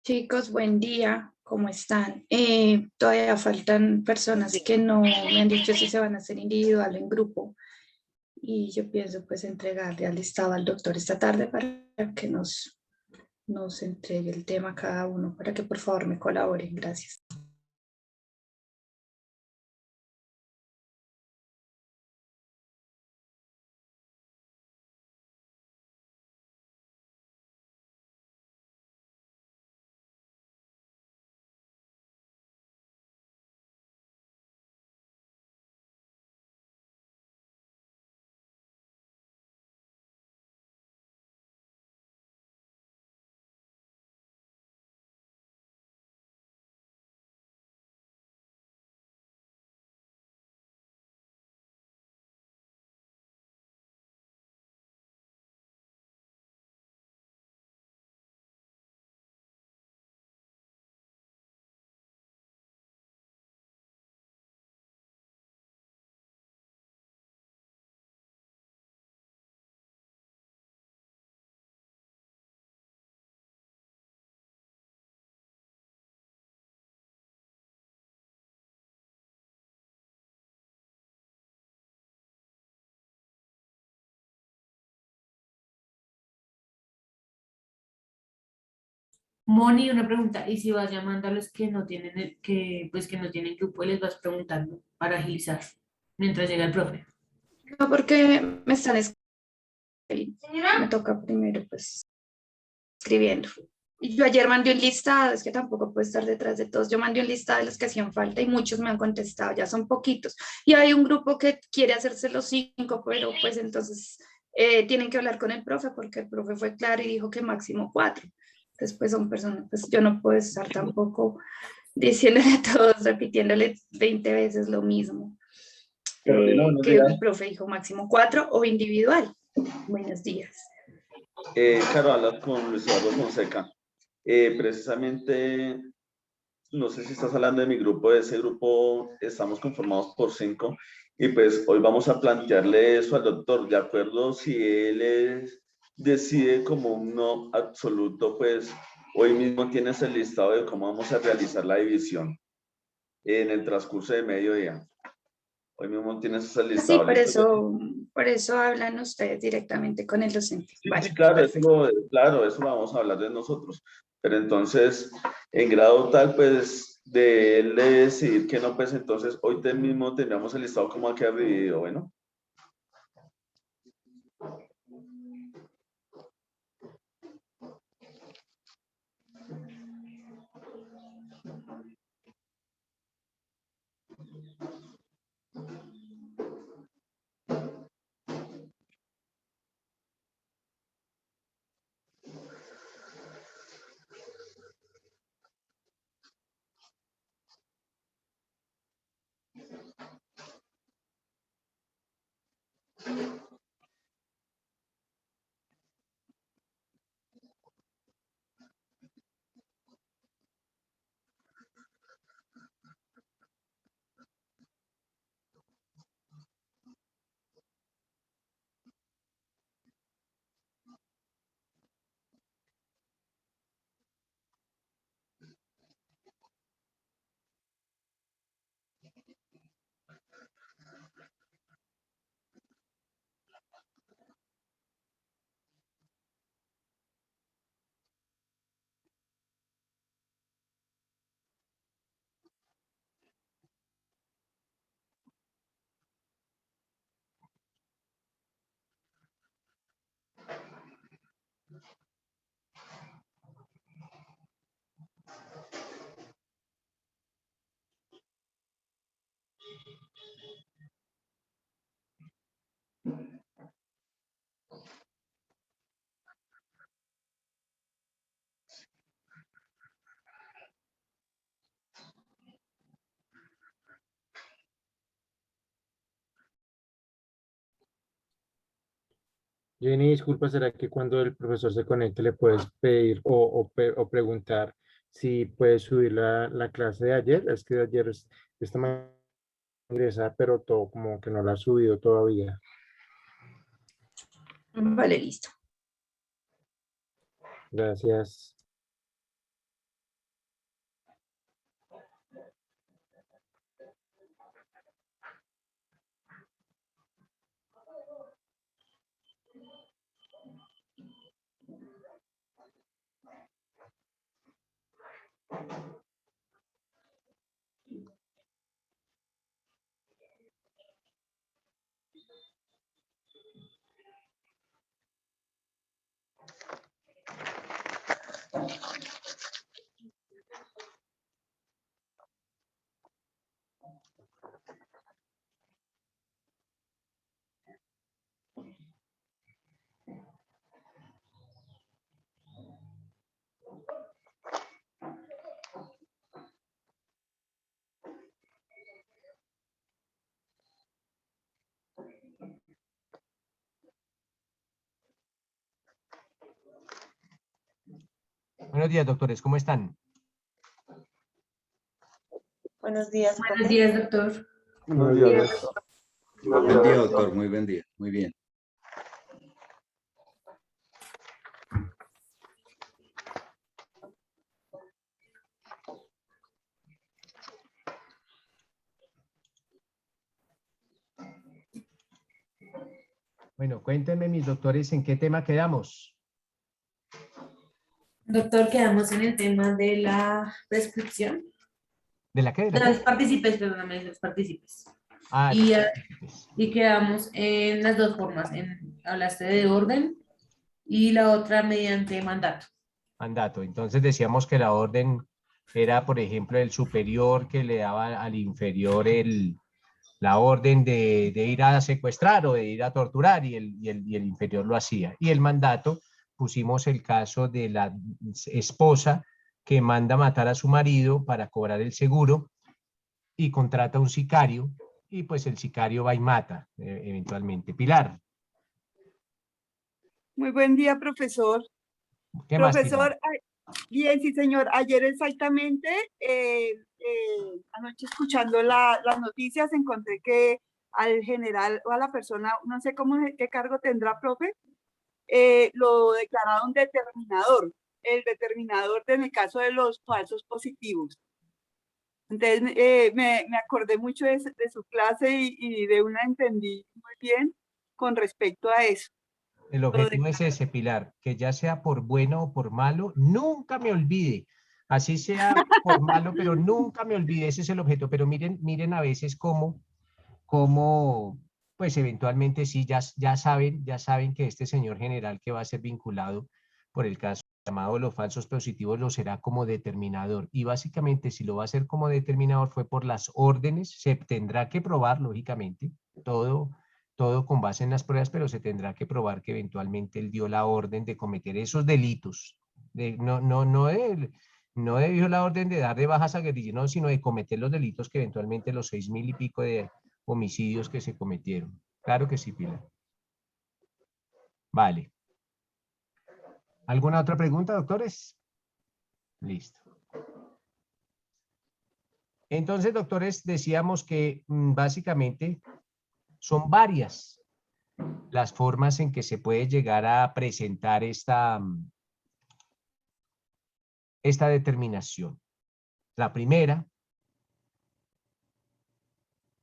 Chicos, buen día, ¿cómo están? Todavía faltan personas que no me han dicho si se van a hacer individual o en grupo y yo pienso pues entregarle al listado al doctor esta tarde para que nos entregue el tema a cada uno, para que por favor me colaboren. Gracias. Moni, una pregunta, ¿y si vas llamando a los que no tienen que no tienen grupo y les vas preguntando para agilizar mientras llega el profe? No, porque me están escribiendo, me toca primero pues escribiendo. Y yo ayer mandé un listado, es que tampoco puedo estar detrás de todos. Yo mandé un listado de los que hacían falta y muchos me han contestado, ya son poquitos. Y hay un grupo que quiere hacerse los 5, pero pues entonces tienen que hablar con el profe porque el profe fue claro y dijo que máximo 4. Entonces pues son personas, pues yo no puedo estar tampoco diciéndole a todos, repitiéndole 20 veces lo mismo. Carolina, buenos Que días. el profe dijo máximo 4 o individual. Buenos días. Caro, hablas con Luis Eduardo Fonseca. Precisamente, no sé si estás hablando de mi grupo. De ese grupo estamos conformados por 5 y pues hoy vamos a plantearle eso al doctor. De acuerdo, si decide como un no absoluto, pues hoy mismo tienes el listado de cómo vamos a realizar la división en el transcurso de mediodía. Hoy mismo tienes ese Sí, listado, ¿listo? por eso hablan ustedes directamente con el docente. Sí, Vale, sí, claro, perfecto. claro, eso lo vamos a hablar de nosotros. Pero entonces, en grado tal, pues, de él de decidir que no, pues entonces hoy mismo tendríamos el listado como aquí dividido, bueno. Jenny, disculpa, ¿será que cuando el profesor se conecte le puedes pedir o preguntar si puedes subir la clase de ayer? Es que ayer esta mañana ingresa, pero todo como que no la ha subido todavía. Vale, listo. Gracias. Buenos días, doctores, ¿cómo están? Buenos días, Buenos profe. días, doctor. Buenos días. Buen día, doctor. Muy buen día. Muy bien. Bueno, cuéntenme, mis doctores, ¿en qué tema quedamos? Doctor, quedamos en el tema de la prescripción. ¿De la qué? ¿De De la los qué? partícipes, perdóname, de los partícipes. Ah, Y, partícipes. y quedamos en las dos formas. Hablaste de orden y la otra mediante mandato. Mandato. Entonces decíamos que la orden era, por ejemplo, el superior que le daba al inferior la orden de ir a secuestrar o de ir a torturar y el inferior lo hacía. Y el mandato, pusimos el caso de la esposa que manda matar a su marido para cobrar el seguro y contrata a un sicario y pues el sicario va y mata eventualmente. Pilar, Muy buen día, profesor. ¿qué más, Pilar? Profesor, bien, sí, señor. Ayer exactamente, anoche escuchando las noticias, encontré que al general o a la persona, no sé qué cargo tendrá, profe, lo declararon determinador, el determinador en el caso de los falsos positivos. Entonces, me acordé mucho de su clase y de una entendí muy bien con respecto a eso. El objetivo es ese, Pilar, que ya sea por bueno o por malo, nunca me olvide. Así sea por malo, pero nunca me olvide. Ese es el objeto. Pero miren a veces cómo pues eventualmente sí, ya saben que este señor general que va a ser vinculado por el caso llamado los falsos positivos lo será como determinador. Y básicamente si lo va a hacer como determinador fue por las órdenes, se tendrá que probar lógicamente, todo con base en las pruebas, pero se tendrá que probar que eventualmente él dio la orden de cometer esos delitos. No dio la orden de dar de bajas a guerrilleros, no, sino de cometer los delitos que eventualmente los 6.000 y pico de homicidios que se cometieron. Claro que sí, Pilar. Vale. ¿Alguna otra pregunta, doctores? Listo. Entonces, doctores, decíamos que básicamente son varias las formas en que se puede llegar a presentar esta determinación. La primera,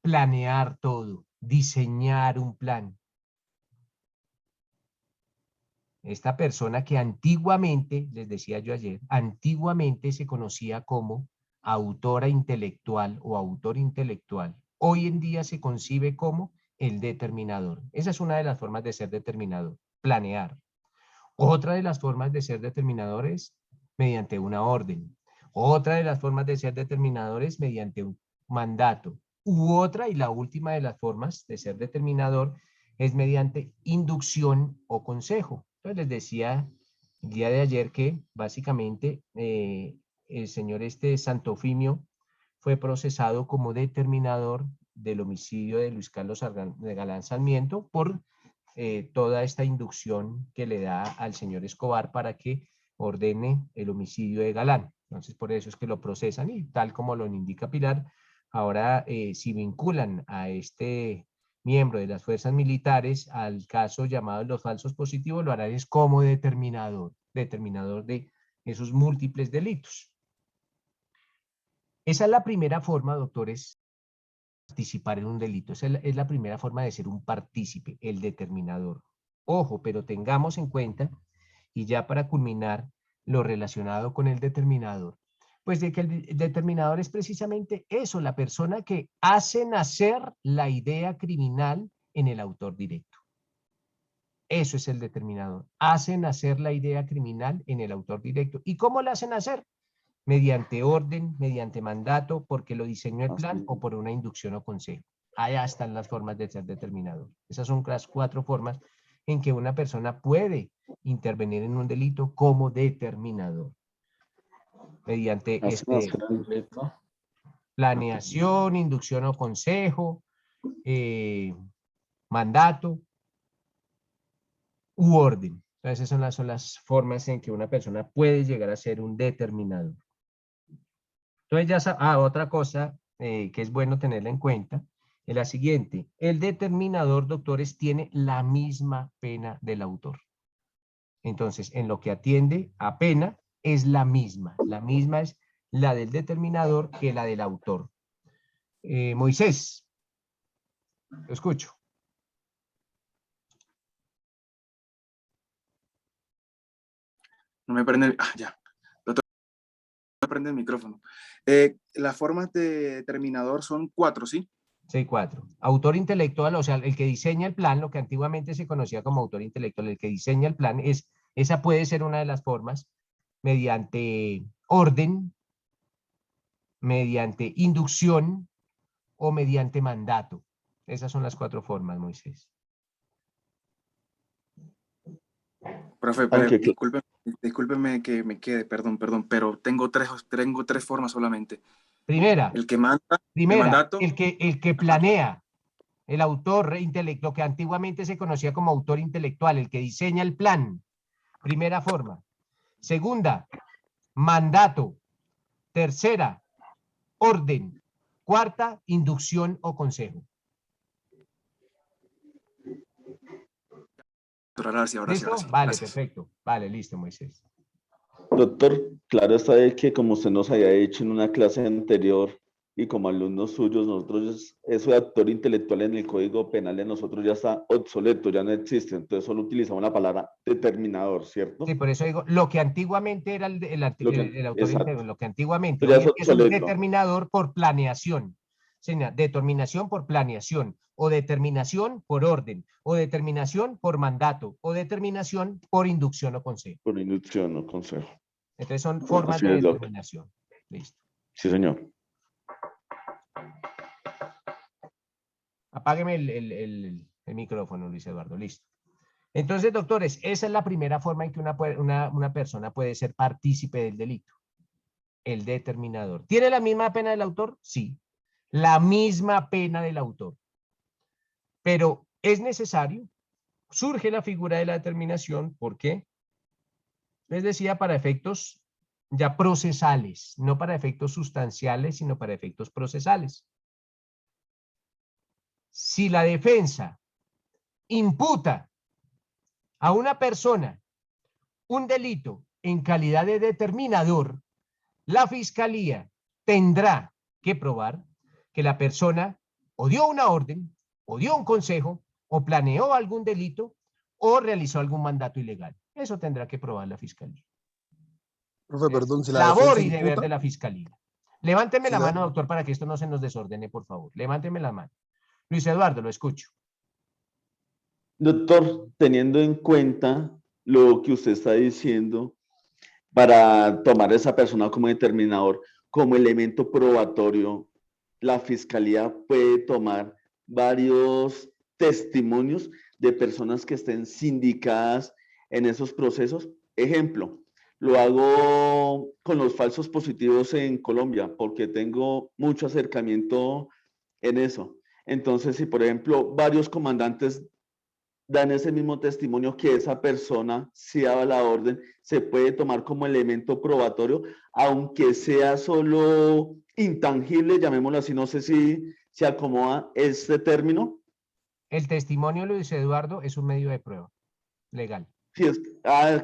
planear todo, diseñar un plan. Esta persona que antiguamente, les decía yo ayer, antiguamente se conocía como autora intelectual o autor intelectual. Hoy en día se concibe como el determinador. Esa es una de las formas de ser determinador, planear. Otra de las formas de ser determinador es mediante una orden. Otra de las formas de ser determinador es mediante un mandato. U otra y la última de las formas de ser determinador es mediante inducción o consejo. Entonces les decía el día de ayer que básicamente el señor Santofimio fue procesado como determinador del homicidio de Luis Carlos de Galán Sarmiento por toda esta inducción que le da al señor Escobar para que ordene el homicidio de Galán. Entonces, por eso es que lo procesan y tal como lo indica Pilar, ahora si vinculan a este miembro de las fuerzas militares al caso llamado los falsos positivos, lo harán es como determinador de esos múltiples delitos. Esa es la primera forma, doctores, participar en un delito. Esa es la primera forma de ser un partícipe, el determinador. Ojo, pero tengamos en cuenta, y ya para culminar, lo relacionado con el determinador, pues de que el determinador es precisamente eso, la persona que hace nacer la idea criminal en el autor directo. Eso es el determinador. Hace nacer la idea criminal en el autor directo. ¿Y cómo la hacen nacer? Mediante orden, mediante mandato, porque lo diseñó el plan o por una inducción o consejo. Allá están las formas de ser determinador. Esas son las 4 formas en que una persona puede intervenir en un delito como determinador. Mediante planeación, inducción o consejo, mandato u orden. Entonces, esas son las formas en que una persona puede llegar a ser un determinador. Entonces, otra cosa que es bueno tenerla en cuenta es la siguiente. El determinador, doctores, tiene la misma pena del autor. Entonces, en lo que atiende a pena, es la misma. La misma es la del determinador que la del autor. Moisés, lo escucho. No me prende ya. Doctor, no me prende el micrófono. Las formas de determinador son 4, ¿sí? Sí, 4. Autor intelectual, o sea, el que diseña el plan, lo que antiguamente se conocía como autor intelectual, el que diseña el plan, esa puede ser una de las formas mediante orden, mediante inducción o mediante mandato. Esas son las 4 formas, Moisés. Profe, Aunque, discúlpeme que me quede, perdón, pero tengo tres formas solamente. Primera, El que manda, el Primera, mandato. el que planea, el autor intelectual, lo que antiguamente se conocía como autor intelectual, el que diseña el plan. Primera forma. Segunda, mandato. Tercera, orden. Cuarta, inducción o consejo. Ahora sí, ¿Listo? gracias. Vale, Gracias. perfecto. Vale, listo, Moisés. doctor, claro está de que como usted nos había dicho en una clase anterior y como alumnos suyos, nosotros eso de actor intelectual en el Código Penal de nosotros ya está obsoleto, ya no existe, entonces solo utilizamos la palabra determinador, ¿cierto? Sí, por eso digo, lo que antiguamente era el autor Exacto. intelectual, lo que antiguamente, Pero ya hoy es en día es un obsoleto. determinador por planeación. Determinación por planeación, o determinación por orden, o determinación por mandato, o determinación por inducción o consejo. Por inducción o consejo. Entonces son formas Así de es, doctor. determinación. Listo. Sí, señor. Apágueme el micrófono, Luis Eduardo. Listo. Entonces, doctores, esa es la primera forma en que una persona puede ser partícipe del delito. El determinador. ¿Tiene la misma pena del autor? Sí. La misma pena del autor. Pero es necesario, surge la figura de la determinación, ¿por qué? Les decía, para efectos ya procesales, no para efectos sustanciales, sino para efectos procesales. Si la defensa imputa a una persona un delito en calidad de determinador, la fiscalía tendrá que probar que la persona o dio una orden, o dio un consejo, o planeó algún delito, o realizó algún mandato ilegal. Eso tendrá que probar la fiscalía. Profe, perdón, si la Labor defensa y deber imputa, de la fiscalía. Levánteme si la la- mano, doctor, para que esto no se nos desordene, por favor. Levánteme la mano. Luis Eduardo, lo escucho. Doctor, teniendo en cuenta lo que usted está diciendo, para tomar a esa persona como determinador, como elemento probatorio, la fiscalía puede tomar varios testimonios de personas que estén sindicadas en esos procesos. Ejemplo, lo hago con los falsos positivos en Colombia porque tengo mucho acercamiento en eso. Entonces, si por ejemplo varios comandantes dan ese mismo testimonio que esa persona, si daba la orden, se puede tomar como elemento probatorio, aunque sea solo intangible, llamémoslo así, no sé si se acomoda este término. El testimonio de Luis Eduardo es un medio de prueba legal. Si es,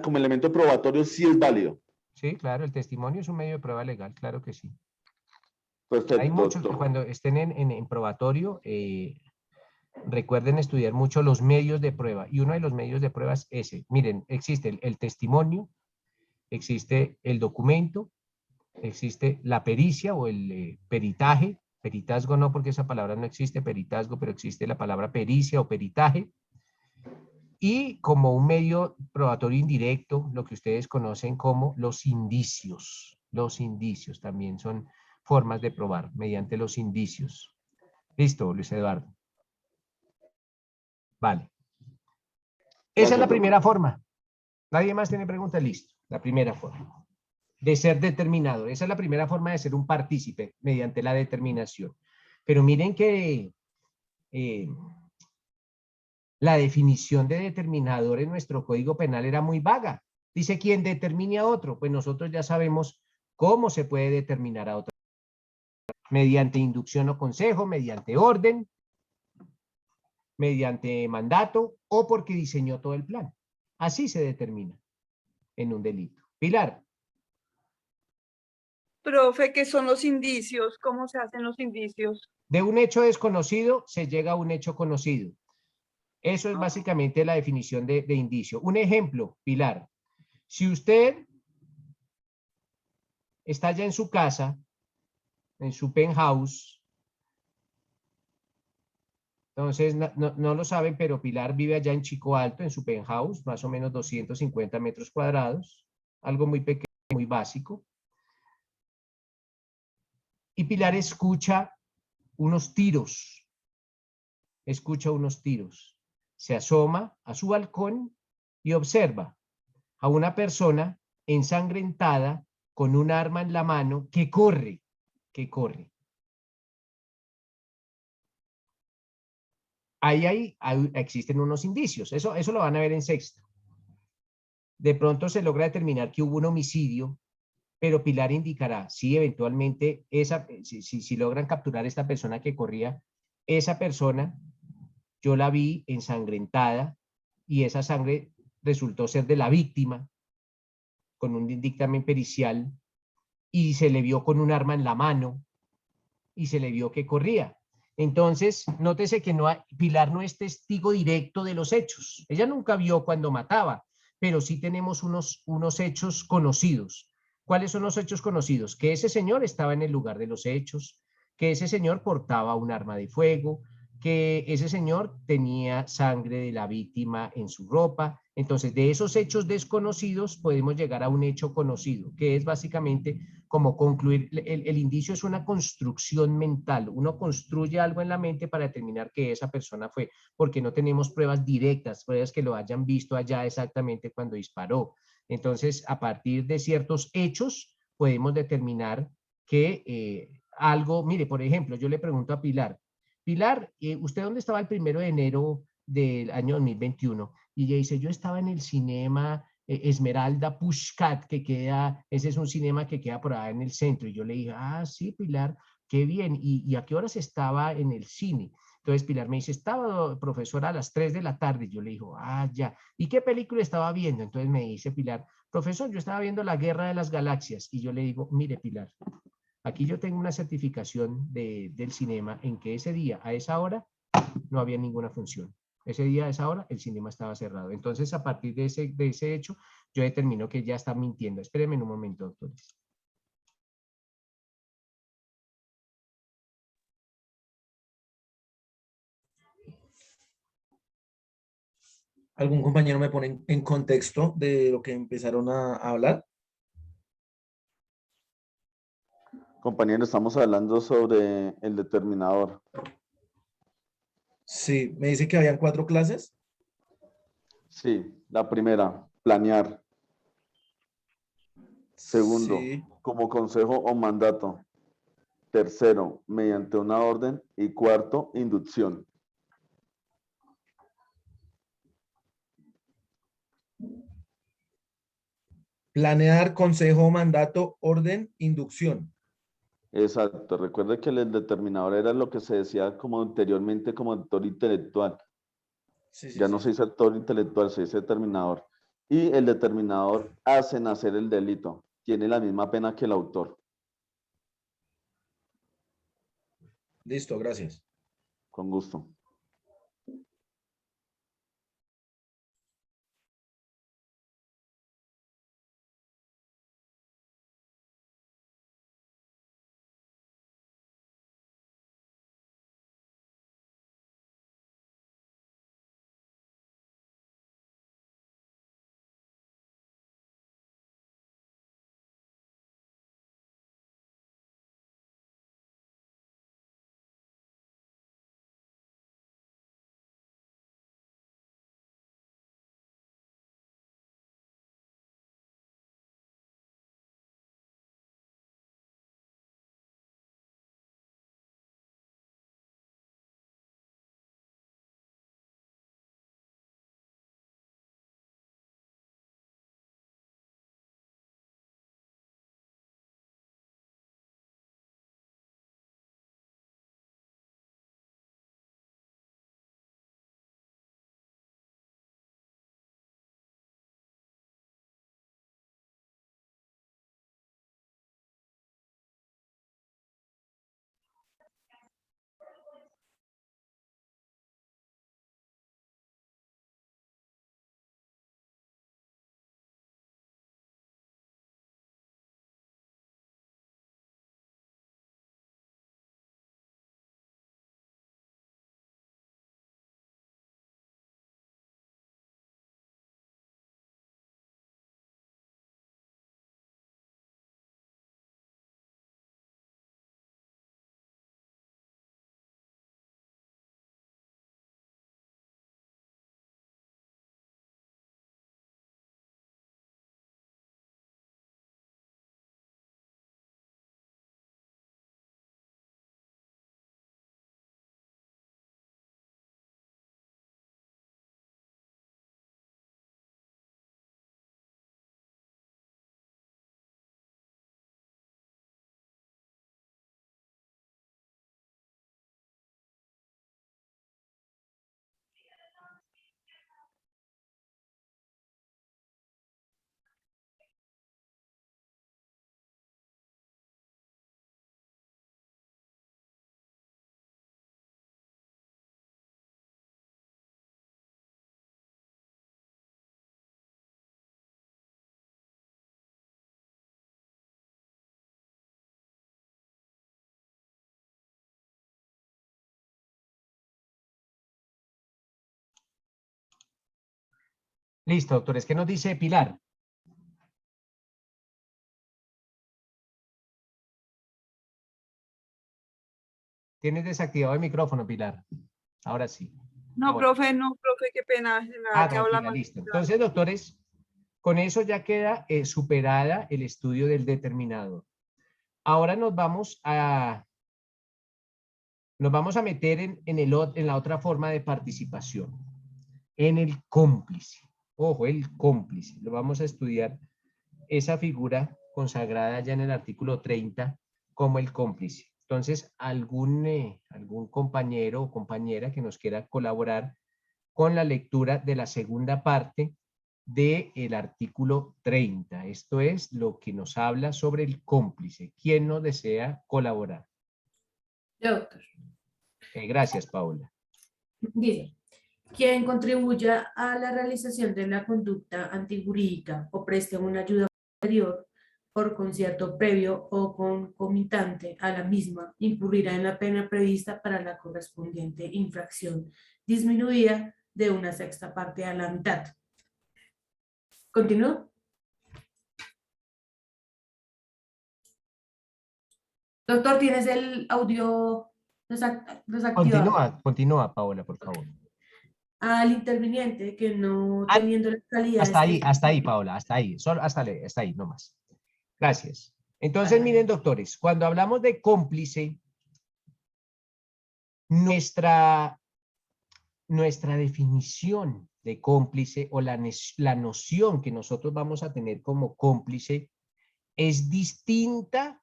como elemento probatorio, sí es válido. Sí, claro, el testimonio es un medio de prueba legal, claro que sí. Perfecto, Hay muchos, doctor. cuando estén en probatorio, recuerden estudiar mucho los medios de prueba. Y uno de los medios de prueba es ese. Miren, existe el testimonio, existe el documento, existe la pericia o el peritaje. Peritazgo no, porque esa palabra no existe, peritazgo, pero existe la palabra pericia o peritaje. Y como un medio probatorio indirecto, lo que ustedes conocen como los indicios. Los indicios también son formas de probar mediante los indicios. Listo, Luis Eduardo. Vale. Esa es la primera forma. Nadie más tiene preguntas. Listo. La primera forma de ser determinado. Esa es la primera forma de ser un partícipe mediante la determinación. Pero miren que La definición de determinador en nuestro Código Penal era muy vaga. Dice, quien determine a otro, pues nosotros ya sabemos cómo se puede determinar a otro. Mediante inducción o consejo, mediante orden, mediante mandato o porque diseñó todo el plan. Así se determina en un delito. Pilar. Profe, ¿qué son los indicios? ¿Cómo se hacen los indicios? De un hecho desconocido se llega a un hecho conocido. Eso es básicamente la definición de indicio. Un ejemplo, Pilar. Si usted está ya en su casa, en su penthouse, entonces no lo saben, pero Pilar vive allá en Chico Alto, en su penthouse, más o menos 250 metros cuadrados, algo muy pequeño, muy básico. Y Pilar escucha unos tiros, se asoma a su balcón y observa a una persona ensangrentada con un arma en la mano que corre. Ahí existen unos indicios, eso lo van a ver en sexto. De pronto se logra determinar que hubo un homicidio, pero Pilar indicará si eventualmente si logran capturar a esta persona que corría, esa persona yo la vi ensangrentada y esa sangre resultó ser de la víctima con un dictamen pericial y se le vio con un arma en la mano y se le vio que corría. Entonces, nótese que Pilar no es testigo directo de los hechos. Ella nunca vio cuando mataba, pero sí tenemos unos hechos conocidos. ¿Cuáles son los hechos conocidos? Que ese señor estaba en el lugar de los hechos, que ese señor portaba un arma de fuego, que ese señor tenía sangre de la víctima en su ropa. Entonces, de esos hechos desconocidos podemos llegar a un hecho conocido, que es básicamente como concluir. El indicio es una construcción mental. Uno construye algo en la mente para determinar que esa persona fue, porque no tenemos pruebas directas, pruebas que lo hayan visto allá exactamente cuando disparó. Entonces, a partir de ciertos hechos, podemos determinar que algo, mire, por ejemplo, yo le pregunto a Pilar, Pilar, ¿usted dónde estaba el 1 de enero del año 2021? Y ella dice, yo estaba en el cinema Esmeralda Pushcat, ese es un cinema que queda por allá en el centro. Y yo le dije, ah, sí, Pilar, qué bien. ¿Y a qué horas estaba en el cine? Entonces Pilar me dice, estaba, profesora, a las 3 de la tarde. Yo le digo, ah, ya. ¿Y qué película estaba viendo? Entonces me dice Pilar, profesor, yo estaba viendo La Guerra de las Galaxias. Y yo le digo, mire, Pilar, aquí yo tengo una certificación del cinema en que ese día, a esa hora, no había ninguna función. Ese día, a esa hora, el cinema estaba cerrado. Entonces, a partir de ese hecho, yo determino que ya está mintiendo. Espérenme un momento, doctores. ¿Algún compañero me pone en contexto de lo que empezaron a hablar? Compañero, estamos hablando sobre el determinador. Sí, me dice que habían 4 clases. Sí, la primera, planear. Segundo, Sí. como consejo o mandato. Tercero, mediante una orden. Y cuarto, inducción. Planear, consejo, mandato, orden, inducción. Exacto. Recuerde que el determinador era lo que se decía como anteriormente como actor intelectual. Sí, sí, Ya no sí. se dice actor intelectual, se dice determinador. Y el determinador hace nacer el delito. Tiene la misma pena que el autor. Listo, gracias. Con gusto. Listo, doctores. ¿Qué nos dice Pilar? Tienes desactivado el micrófono, Pilar. Ahora sí. No, Ahora. no, profe, qué pena, se me ha quedado la Tranquila, mano. listo. Entonces, doctores, con eso ya queda superada el estudio del determinador. Ahora nos vamos a meter en la otra forma de participación, en el cómplice. Ojo, el cómplice. Lo vamos a estudiar esa figura consagrada ya en el artículo 30 como el cómplice. Entonces, algún compañero o compañera que nos quiera colaborar con la lectura de la segunda parte del artículo 30. Esto es lo que nos habla sobre el cómplice. ¿Quién nos desea colaborar? Yo, doctor. Gracias, Paola. Dice, quien contribuya a la realización de la conducta antijurídica o preste una ayuda posterior por concierto previo o concomitante a la misma, incurrirá en la pena prevista para la correspondiente infracción, disminuida de 1/6 parte a la mitad. ¿Continúo? Doctor, ¿tienes el audio desactivado? Continúa, Paola, por favor. Al interviniente que no teniendo las calidades... Hasta ahí, Paola, hasta ahí. Solo hasta ahí, no más. Gracias. Entonces, miren, doctores, cuando hablamos de cómplice, nuestra definición de cómplice o la noción que nosotros vamos a tener como cómplice es distinta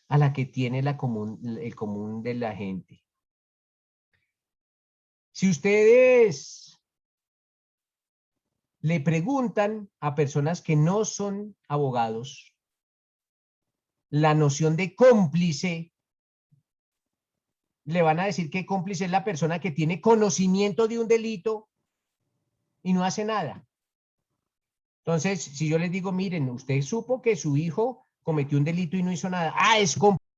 a la que tiene el común de la gente. Si ustedes le preguntan a personas que no son abogados la noción de cómplice, le van a decir que cómplice es la persona que tiene conocimiento de un delito y no hace nada. Entonces, si yo les digo, miren, usted supo que su hijo cometió un delito y no hizo nada. Es cómplice.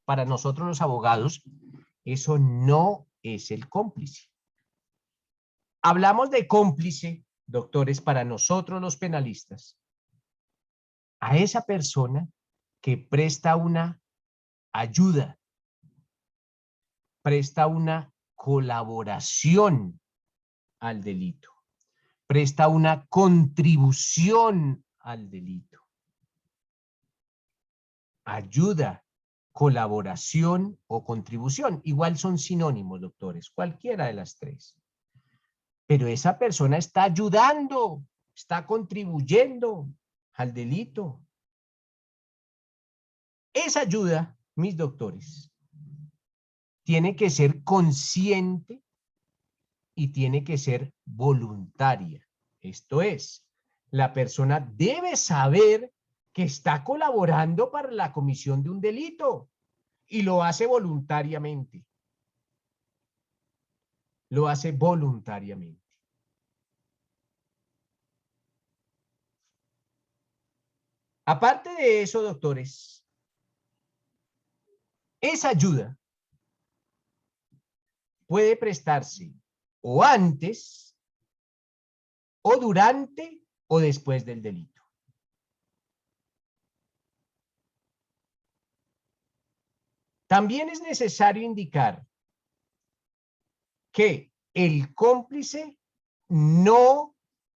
Para nosotros los abogados, eso no es el cómplice. Hablamos de cómplice, doctores, para nosotros los penalistas, a esa persona que presta una ayuda, presta una colaboración al delito, presta una contribución al delito. Ayuda, colaboración o contribución. Igual son sinónimos, doctores, cualquiera de las tres. Pero esa persona está ayudando, está contribuyendo al delito. Esa ayuda, mis doctores, tiene que ser consciente y tiene que ser voluntaria. Esto es, la persona debe saber que está colaborando para la comisión de un delito y lo hace voluntariamente. Lo hace voluntariamente. Aparte de eso, doctores, esa ayuda puede prestarse o antes, o durante, o después del delito. También es necesario indicar que el cómplice no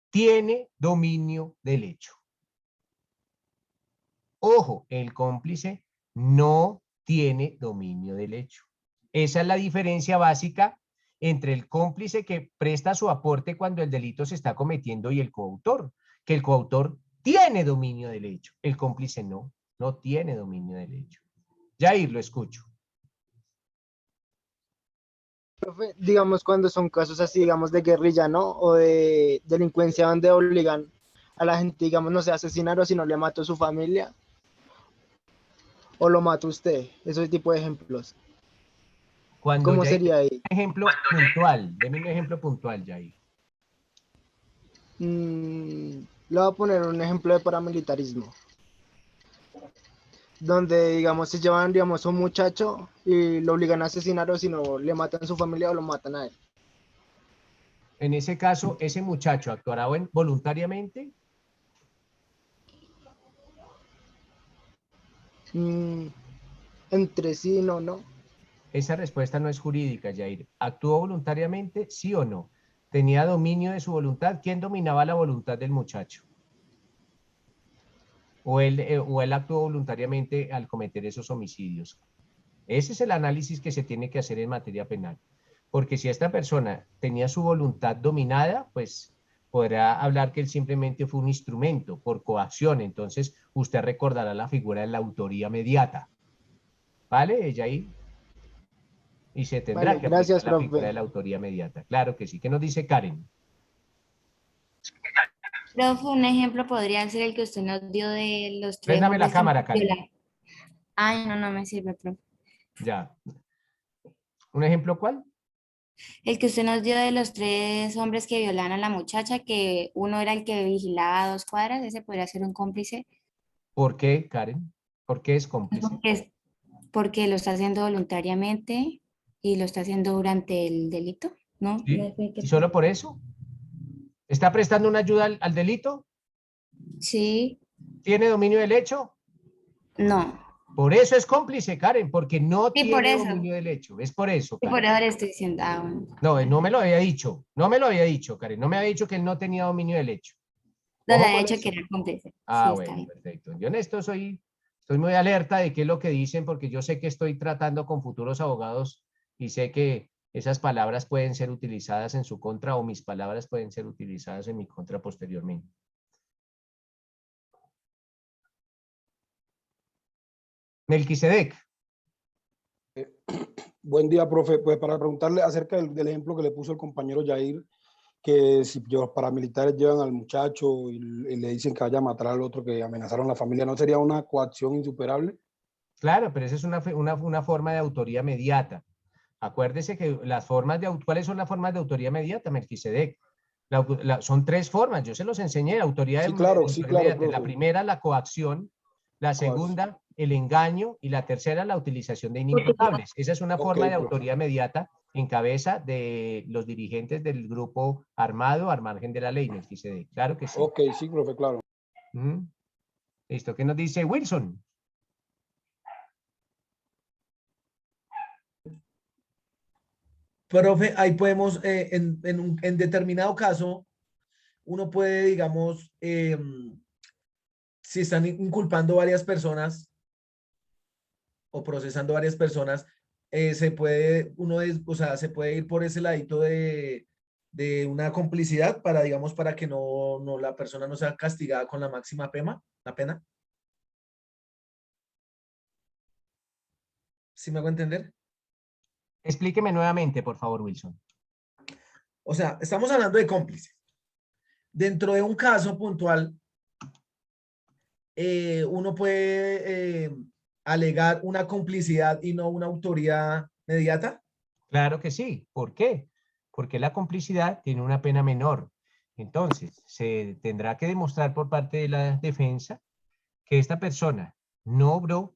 tiene dominio del hecho. Ojo, el cómplice no tiene dominio del hecho. Esa es la diferencia básica entre el cómplice que presta su aporte cuando el delito se está cometiendo y el coautor, que el coautor tiene dominio del hecho, el cómplice no tiene dominio del hecho. Jair, lo escucho. Profe, digamos cuando son casos así, digamos de guerrilla, ¿no? O de delincuencia donde obligan a la gente, digamos, no sé, a asesinar o si no le mató a su familia o lo mató usted, ese tipo de ejemplos. ¿Cómo sería ahí? Ejemplo puntual, deme un ejemplo puntual, Jair. Le voy a poner un ejemplo de paramilitarismo. Donde, digamos, se llevan, digamos, a un muchacho y lo obligan a asesinar o si no, le matan a su familia o lo matan a él. en ese caso, ¿ese muchacho actuará voluntariamente? Entre sí y no, no. Esa respuesta no es jurídica, Jair. ¿Actuó voluntariamente? ¿Sí o no? ¿Tenía dominio de su voluntad? ¿Quién dominaba la voluntad del muchacho? ¿O él actuó voluntariamente al cometer esos homicidios? Ese es el análisis que se tiene que hacer en materia penal. Porque si esta persona tenía su voluntad dominada, pues podrá hablar que él simplemente fue un instrumento por coacción. Entonces, usted recordará la figura de la autoría mediata. ¿Vale, Jair? Y se tendrá Vale, que aplicar gracias, la figura profe. de la autoría mediata. Claro que sí. ¿Qué nos dice Karen? Profe, un ejemplo podría ser el que usted nos dio de los 3 Préndame la hombres que cámara, Karen. violaron. Ay, no, no me sirve, profe. Ya. ¿Un ejemplo cuál? El que usted nos dio de los 3 hombres que violaron a la muchacha, que uno era el que vigilaba a 2 cuadras, ese podría ser un cómplice. ¿Por qué, Karen? ¿Por qué es cómplice? Porque lo está haciendo voluntariamente y lo está haciendo durante el delito, ¿no? ¿Sí? ¿Y solo por eso? ¿Está prestando una ayuda al delito? Sí. ¿Tiene dominio del hecho? No. Por eso es cómplice, Karen, porque no Sí, por tiene eso. dominio del hecho. Es por eso, Y Karen. por eso le estoy diciendo, bueno. No, no me lo había dicho. No me lo había dicho, Karen. No me había dicho que él no tenía dominio del hecho. No le Ojo había con dicho eso. que era cómplice. Ah, Sí, está bueno, bien. perfecto. Yo en esto estoy muy alerta de qué es lo que dicen, porque yo sé que estoy tratando con futuros abogados y sé que esas palabras pueden ser utilizadas en su contra o mis palabras pueden ser utilizadas en mi contra posteriormente. Melquisedec. Buen día, profe. Pues para preguntarle acerca del ejemplo que le puso el compañero Jair, que si los paramilitares llevan al muchacho y le dicen que vaya a matar al otro que amenazaron a la familia, ¿no sería una coacción insuperable? Claro, pero esa es una forma de autoría mediata. Acuérdese que ¿cuáles son las formas de autoría mediata, Melquisedec? Son 3 formas, yo se los enseñé, autoría Sí, de claro, autoría mediata. profe. La primera, la coacción, la segunda, el engaño, y la tercera, la utilización de inimputables. Esa es una forma de autoría mediata en cabeza de los dirigentes del grupo armado al margen de la ley, Melquisedec. Claro que sí. Ok, sí, profe, claro. Listo, ¿qué nos dice Wilson? Profe, ahí podemos, en determinado caso, uno puede, digamos, si están inculpando varias personas o procesando varias personas, se puede ir por ese ladito de una complicidad para, digamos, para que no la persona no sea castigada con la máxima pena. ¿Sí me hago entender? Explíqueme nuevamente, por favor, Wilson. O sea, estamos hablando de cómplices. Dentro de un caso puntual, uno puede alegar una complicidad y no una autoría mediata. Claro que sí. ¿Por qué? Porque la complicidad tiene una pena menor. Entonces, se tendrá que demostrar por parte de la defensa que esta persona no obró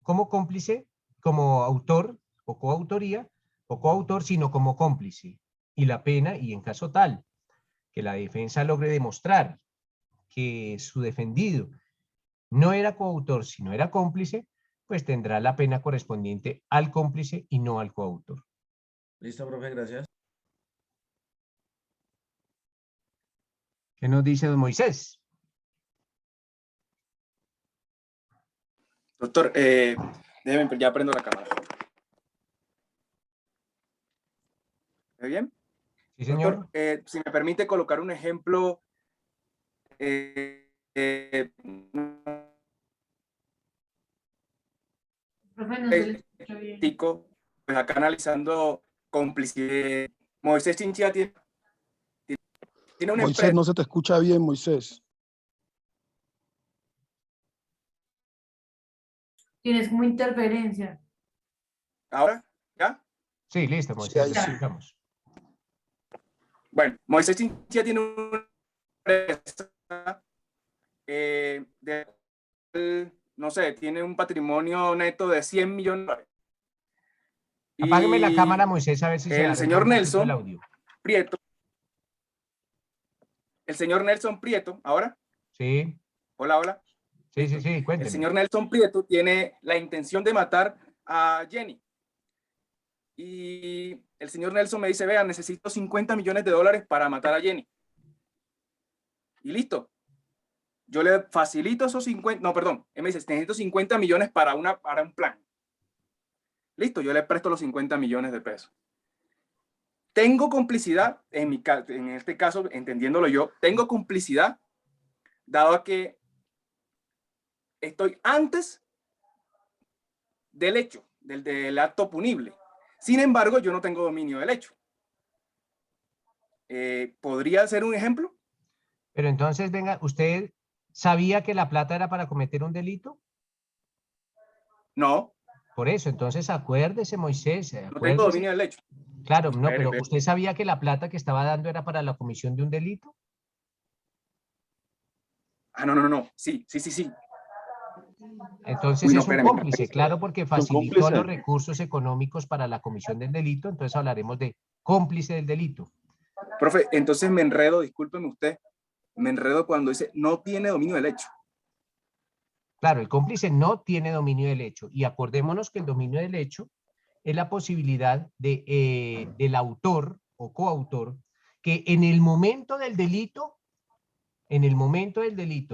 como cómplice, como autor o coautoría o coautor, sino como cómplice. Y la pena, y en caso tal, que la defensa logre demostrar que su defendido no era coautor, sino era cómplice, pues tendrá la pena correspondiente al cómplice y no al coautor. Listo, profe, gracias. ¿Qué nos dice don Moisés? Doctor, déjeme, ya prendo la cámara. ¿Ve bien? Sí, señor. Doctor, si me permite colocar un ejemplo. Profe, no se le escucha bien. Pues acá analizando complicidad. Moisés Chinchilla tiene una Moisés, empresa. no se te escucha bien, Moisés. Tienes como interferencia. ¿Ahora? ¿Ya? Sí, listo, Moisés. Sí, ahí sí. Sigamos. Bueno, Moisés Chinchilla tiene una empresa no sé, tiene un patrimonio neto de 100 millones de dólares. Apágueme la cámara, Moisés, a ver si se el arregla señor un poquito el Nelson audio. Prieto el señor Nelson Prieto, ¿ahora? Sí, Hola, hola. sí, sí, sí, El cuénteme. señor Nelson Prieto tiene la intención de matar a Jenny. Y el señor Nelson me dice, vea, necesito $50 millones para matar a Jenny. Y listo. Yo le facilito esos 50, no, perdón, él me dice, necesito 50 millones para un plan. Listo, yo le presto los 50 millones de pesos. Tengo complicidad, en este caso, entendiéndolo yo, tengo complicidad, dado que estoy antes del hecho, del acto punible. Sin embargo, yo no tengo dominio del hecho. ¿Podría ser un ejemplo? Pero entonces, venga, ¿usted sabía que la plata era para cometer un delito? No. Por eso, entonces acuérdese, Moisés, No tengo acuérdese. dominio del hecho. Claro, no, Espere, pero espere. ¿usted sabía que la plata que estaba dando era para la comisión de un delito? Ah, no. Sí. Entonces Uy, no, es un espéreme. cómplice, claro, porque Son facilitó los cómplices. recursos económicos para la comisión del delito, entonces hablaremos de cómplice del delito. Profe, entonces me enredo, discúlpeme usted, me enredo cuando dice no tiene dominio del hecho. Claro, el cómplice no tiene dominio del hecho y acordémonos que el dominio del hecho es la posibilidad del autor o coautor que en el momento del delito,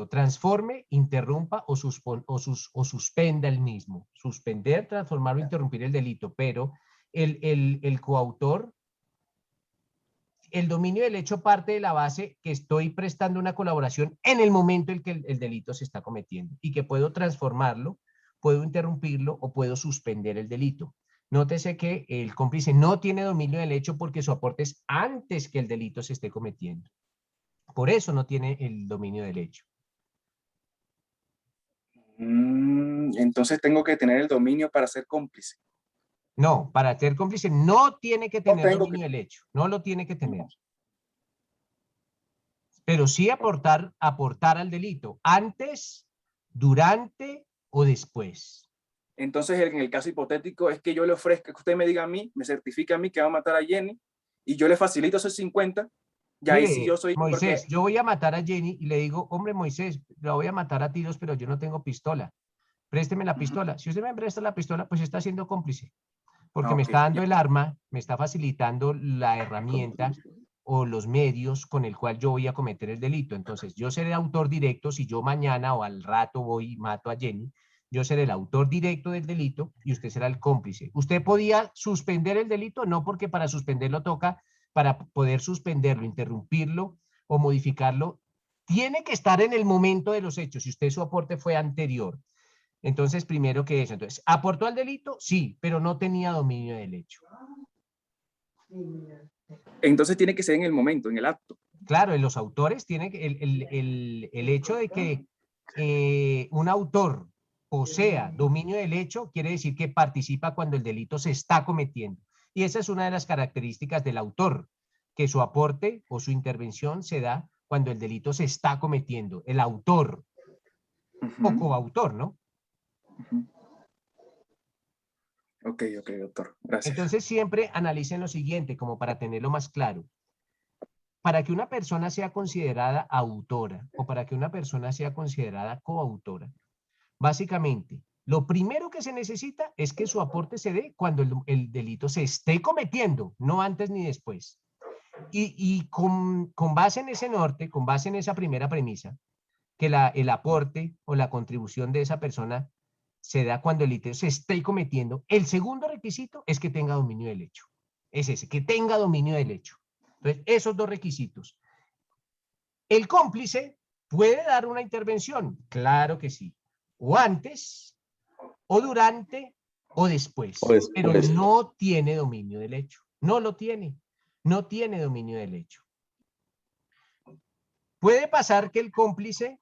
transforme, interrumpa o suspenda el mismo. Suspender, transformar o interrumpir el delito, pero el coautor, el dominio del hecho parte de la base que estoy prestando una colaboración en el momento en que el delito se está cometiendo y que puedo transformarlo, puedo interrumpirlo o puedo suspender el delito. Nótese que el cómplice no tiene dominio del hecho porque su aporte es antes que el delito se esté cometiendo. Por eso no tiene el dominio del hecho. Entonces tengo que tener el dominio para ser cómplice. No, para ser cómplice no tiene que tener tengo dominio del hecho. No lo tiene que tener. Pero sí aportar al delito antes, durante o después. Entonces, en el caso hipotético es que yo le ofrezca, que usted me diga a mí, me certifique a mí que va a matar a Jenny y yo le facilito esos 50, ya ahí sí Mire, yo soy... Moisés, porque... yo voy a matar a Jenny y le digo, hombre, Moisés, la voy a matar a tiros, pero yo no tengo pistola. Présteme la pistola. Si usted me presta la pistola, pues está siendo cómplice, porque me Ok, está dando el arma, me está facilitando la herramienta o los medios con el cual yo voy a cometer el delito. Entonces, yo seré autor directo si yo mañana o al rato voy y mato a Jenny. Yo seré el autor directo del delito y usted será el cómplice. ¿Usted podía suspender el delito? No, porque para suspenderlo toca, para poder suspenderlo, interrumpirlo o modificarlo, tiene que estar en el momento de los hechos. Si usted su aporte fue anterior. Entonces, primero que eso. Entonces, ¿aportó al delito? Sí, pero no tenía dominio del hecho. Entonces tiene que ser en el momento, en el acto. Claro, en los autores tiene el hecho de que un autor posea dominio del hecho, quiere decir que participa cuando el delito se está cometiendo. Y esa es una de las características del autor, que su aporte o su intervención se da cuando el delito se está cometiendo. El autor o coautor, ¿no? Ok, doctor. Gracias. Entonces siempre analicen lo siguiente, como para tenerlo más claro. Para que una persona sea considerada autora o para que una persona sea considerada coautora, básicamente, lo primero que se necesita es que su aporte se dé cuando el delito se esté cometiendo, no antes ni después. Y con base en ese norte, con base en esa primera premisa, que el aporte o la contribución de esa persona se da cuando el delito se esté cometiendo, el segundo requisito es que tenga dominio del hecho. Es ese, que tenga dominio del hecho. Entonces, esos dos requisitos. ¿El cómplice puede dar una intervención? Claro que sí. O antes, o durante, o después. Pero no tiene dominio del hecho. No lo tiene. No tiene dominio del hecho. Puede pasar que el cómplice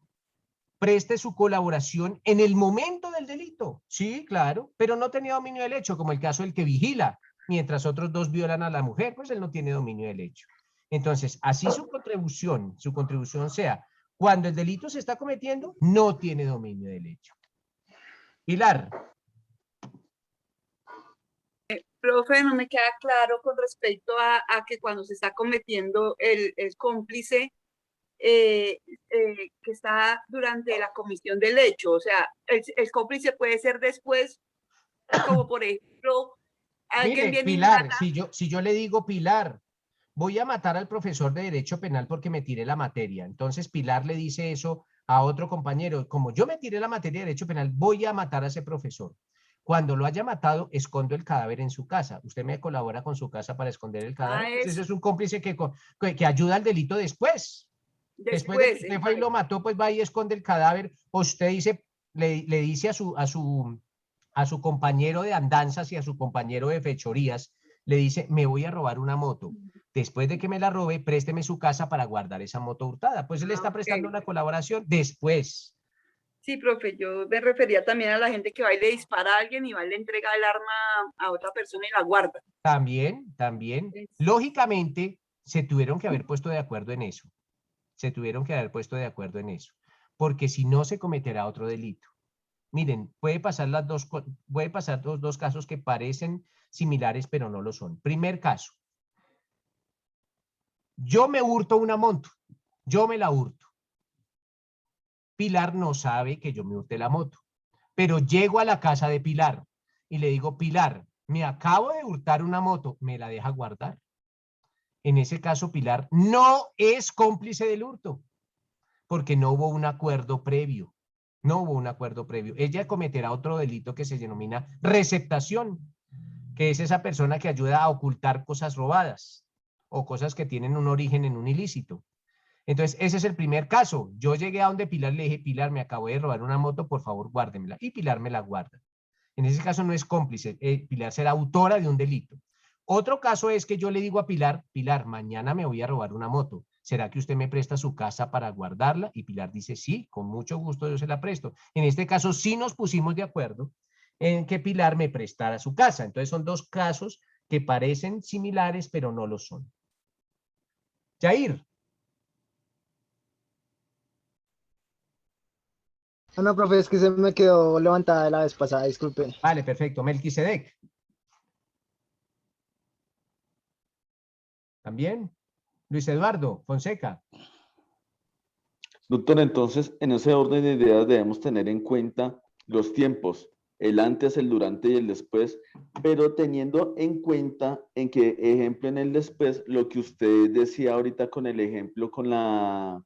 preste su colaboración en el momento del delito. Sí, claro, pero no tenía dominio del hecho, como el caso del que vigila, mientras otros dos violan a la mujer, pues él no tiene dominio del hecho. Entonces, así su contribución sea cuando el delito se está cometiendo, no tiene dominio del hecho. Pilar. Profe, no me queda claro con respecto a que cuando se está cometiendo el cómplice, que está durante la comisión del hecho. O sea, el cómplice puede ser después, como por ejemplo, alguien Mire, viene y Pilar, mata. si yo le digo, Pilar, voy a matar al profesor de Derecho Penal porque me tiré la materia. Entonces Pilar le dice eso a otro compañero. Como yo me tiré la materia de Derecho Penal, voy a matar a ese profesor. Cuando lo haya matado, escondo el cadáver en su casa. ¿Usted me colabora con su casa para esconder el cadáver? Pues eso es un cómplice que ayuda al delito después. Después de que usted fue y lo mató, pues va y esconde el cadáver. O usted dice, le dice a su compañero de andanzas y a su compañero de fechorías, le dice, me voy a robar una moto. Después de que me la robe, présteme su casa para guardar esa moto hurtada. Pues él está prestando una colaboración después. Sí, profe, yo me refería también a la gente que va y le dispara a alguien y va y le entrega el arma a otra persona y la guarda. También. Lógicamente, se tuvieron que haber puesto de acuerdo en eso. Porque si no, se cometerá otro delito. Miren, puede pasar dos casos que parecen similares, pero no lo son. Primer caso. Yo me hurto una moto. Yo me la hurto. Pilar no sabe que yo me hurté la moto. Pero llego a la casa de Pilar y le digo, Pilar, me acabo de hurtar una moto. ¿Me la deja guardar? En ese caso, Pilar no es cómplice del hurto, porque no hubo un acuerdo previo. Ella cometerá otro delito que se denomina receptación, que es esa persona que ayuda a ocultar cosas robadas o cosas que tienen un origen en un ilícito. Entonces, ese es el primer caso. Yo llegué a donde Pilar, le dije, Pilar, me acabo de robar una moto, por favor, guárdemela. Y Pilar me la guarda. En ese caso no es cómplice. Pilar será autora de un delito. Otro caso es que yo le digo a Pilar, Pilar, mañana me voy a robar una moto. ¿Será que usted me presta su casa para guardarla? Y Pilar dice, sí, con mucho gusto yo se la presto. En este caso sí nos pusimos de acuerdo en que Pilar me prestara su casa. Entonces son dos casos que parecen similares, pero no lo son. Jair. No, profe, es que se me quedó levantada la vez pasada, disculpe. Vale, perfecto. Melquisedec. También. Luis Eduardo Fonseca. Doctor, entonces, en ese orden de ideas debemos tener en cuenta los tiempos, el antes, el durante y el después, pero teniendo en cuenta en que, ejemplo, en el después, lo que usted decía ahorita con el ejemplo con la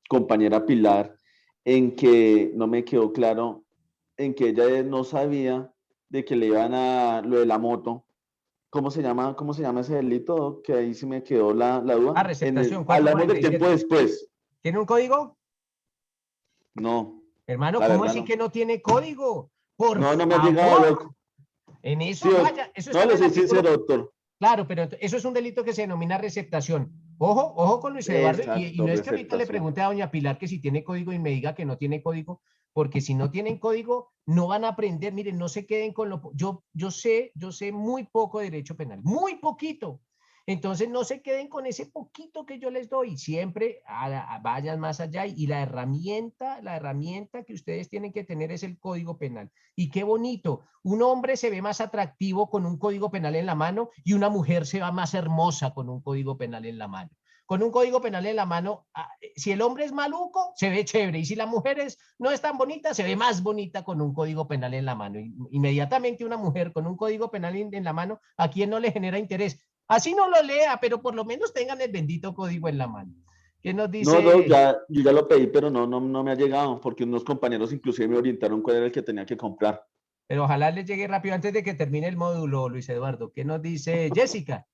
compañera Pilar, en que no me quedó claro, en que ella no sabía de que le iban a lo de la moto. ¿Cómo se llama ese delito? Que ahí sí me quedó la duda. Receptación, Hablamos del 447. tiempo después. ¿Tiene un código? No. Hermano, la ¿cómo verdad así no. que no tiene código? Por No me ha favor. llegado, loco. En eso Sí, vaya. Eso está no, en le el soy artículo. sincero, doctor. Claro, pero eso es un delito que se denomina receptación. Ojo con Luis Eduardo. Y Exacto, no es que ahorita le receptación. pregunte a doña Pilar que si tiene código y me diga que no tiene código, porque si no tienen código, no van a aprender. Miren, no se queden con lo... Yo sé muy poco de derecho penal, muy poquito. Entonces, no se queden con ese poquito que yo les doy. Siempre vayan más allá. Y la herramienta que ustedes tienen que tener es el Código Penal. Y qué bonito. Un hombre se ve más atractivo con un Código Penal en la mano y una mujer se va más hermosa con un Código Penal en la mano. Con un Código Penal en la mano, si el hombre es maluco, se ve chévere. Y si la mujer no es tan bonita, se ve más bonita con un Código Penal en la mano. Inmediatamente una mujer con un Código Penal en la mano, ¿a quién no le genera interés? Así no lo lea, pero por lo menos tengan el bendito código en la mano. ¿Qué nos dice? No, yo ya lo pedí, pero no me ha llegado, porque unos compañeros inclusive me orientaron cuál era el que tenía que comprar. Pero ojalá les llegue rápido antes de que termine el módulo, Luis Eduardo. ¿Qué nos dice Jessica?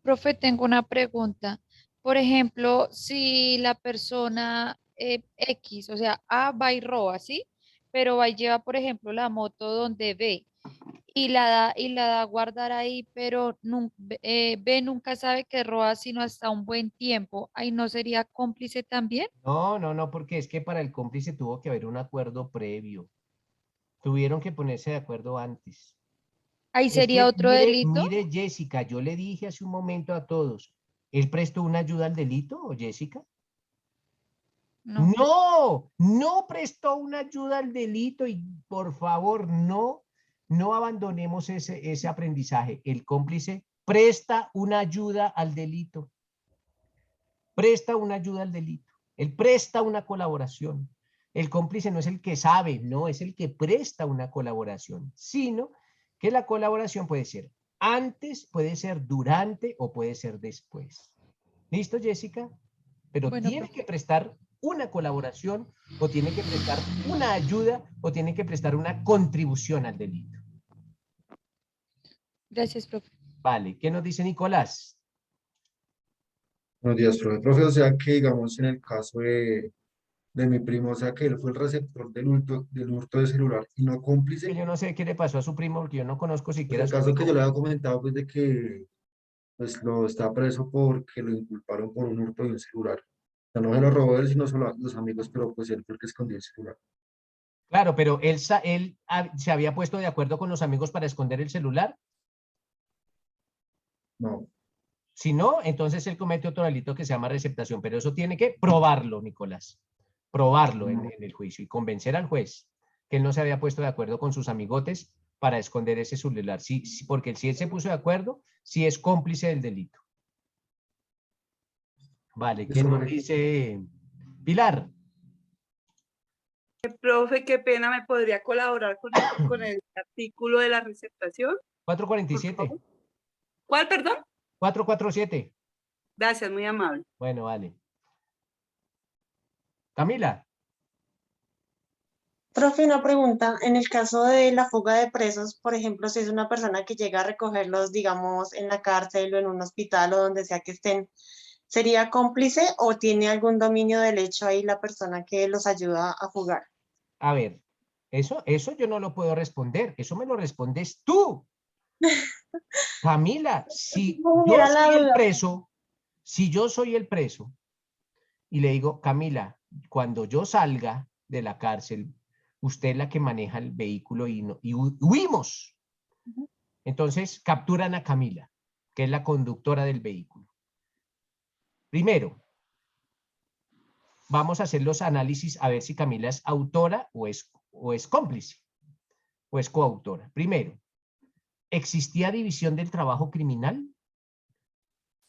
Profe, tengo una pregunta. Por ejemplo, si la persona X, o sea, A va y roba, ¿sí? Pero va y lleva, por ejemplo, la moto donde B y la da a guardar ahí, pero B nunca sabe que roba sino hasta un buen tiempo. ¿Ahí no sería cómplice también? No, porque es que para el cómplice tuvo que haber un acuerdo previo. Tuvieron que ponerse de acuerdo antes. ¿Ahí sería otro delito? Mire, Jessica, yo le dije hace un momento a todos, ¿él prestó una ayuda al delito, Jessica? No prestó una ayuda al delito y por favor, no abandonemos ese aprendizaje. El cómplice presta una ayuda al delito. presta una ayuda al delito. Él presta una colaboración. El cómplice no es el que sabe, no, es el que presta una colaboración, sino que la colaboración puede ser antes, puede ser durante o puede ser después. ¿Listo, Jessica? Pero Bueno, tiene que prestar una colaboración o tiene que prestar una ayuda o tiene que prestar una contribución al delito. gracias, profe. Vale, ¿qué nos dice Nicolás? Buenos días, profe. Profe, o sea que, digamos, en el caso de mi primo, o sea que él fue el receptor del hurto de celular y no cómplice. Yo no sé qué le pasó a su primo porque yo no conozco Pues siquiera el su caso que yo primo. le había comentado, pues, de que pues, lo está preso porque lo inculparon por un hurto de un celular. O sea, no se lo robó él, sino solo los amigos, pero pues él fue el que escondió el celular. Claro, pero él se había puesto de acuerdo con los amigos para esconder el celular. No. Si no, entonces él comete otro delito que se llama receptación, pero eso tiene que probarlo, Nicolás. Probarlo en el juicio y convencer al juez que él no se había puesto de acuerdo con sus amigotes para esconder ese celular. Sí, porque si él se puso de acuerdo, sí es cómplice del delito. Vale, ¿quién nos dice? Pilar. Profe, qué pena, ¿me podría colaborar con el artículo de la receptación? 447. ¿Cuál, perdón? 447. Gracias, muy amable. Bueno, vale. Camila. Profe, una pregunta. En el caso de la fuga de presos, por ejemplo, si es una persona que llega a recogerlos, digamos, en la cárcel o en un hospital o donde sea que estén, ¿sería cómplice o tiene algún dominio del hecho ahí la persona que los ayuda a fugar? A ver, eso yo no lo puedo responder. Eso me lo respondes tú. Camila, si yo soy el preso, si yo soy el preso y le digo, Camila, cuando yo salga de la cárcel, usted es la que maneja el vehículo y huimos. Entonces capturan a Camila, que es la conductora del vehículo. Primero, vamos a hacer los análisis a ver si Camila es autora o es cómplice o es coautora. Primero, ¿existía división del trabajo criminal?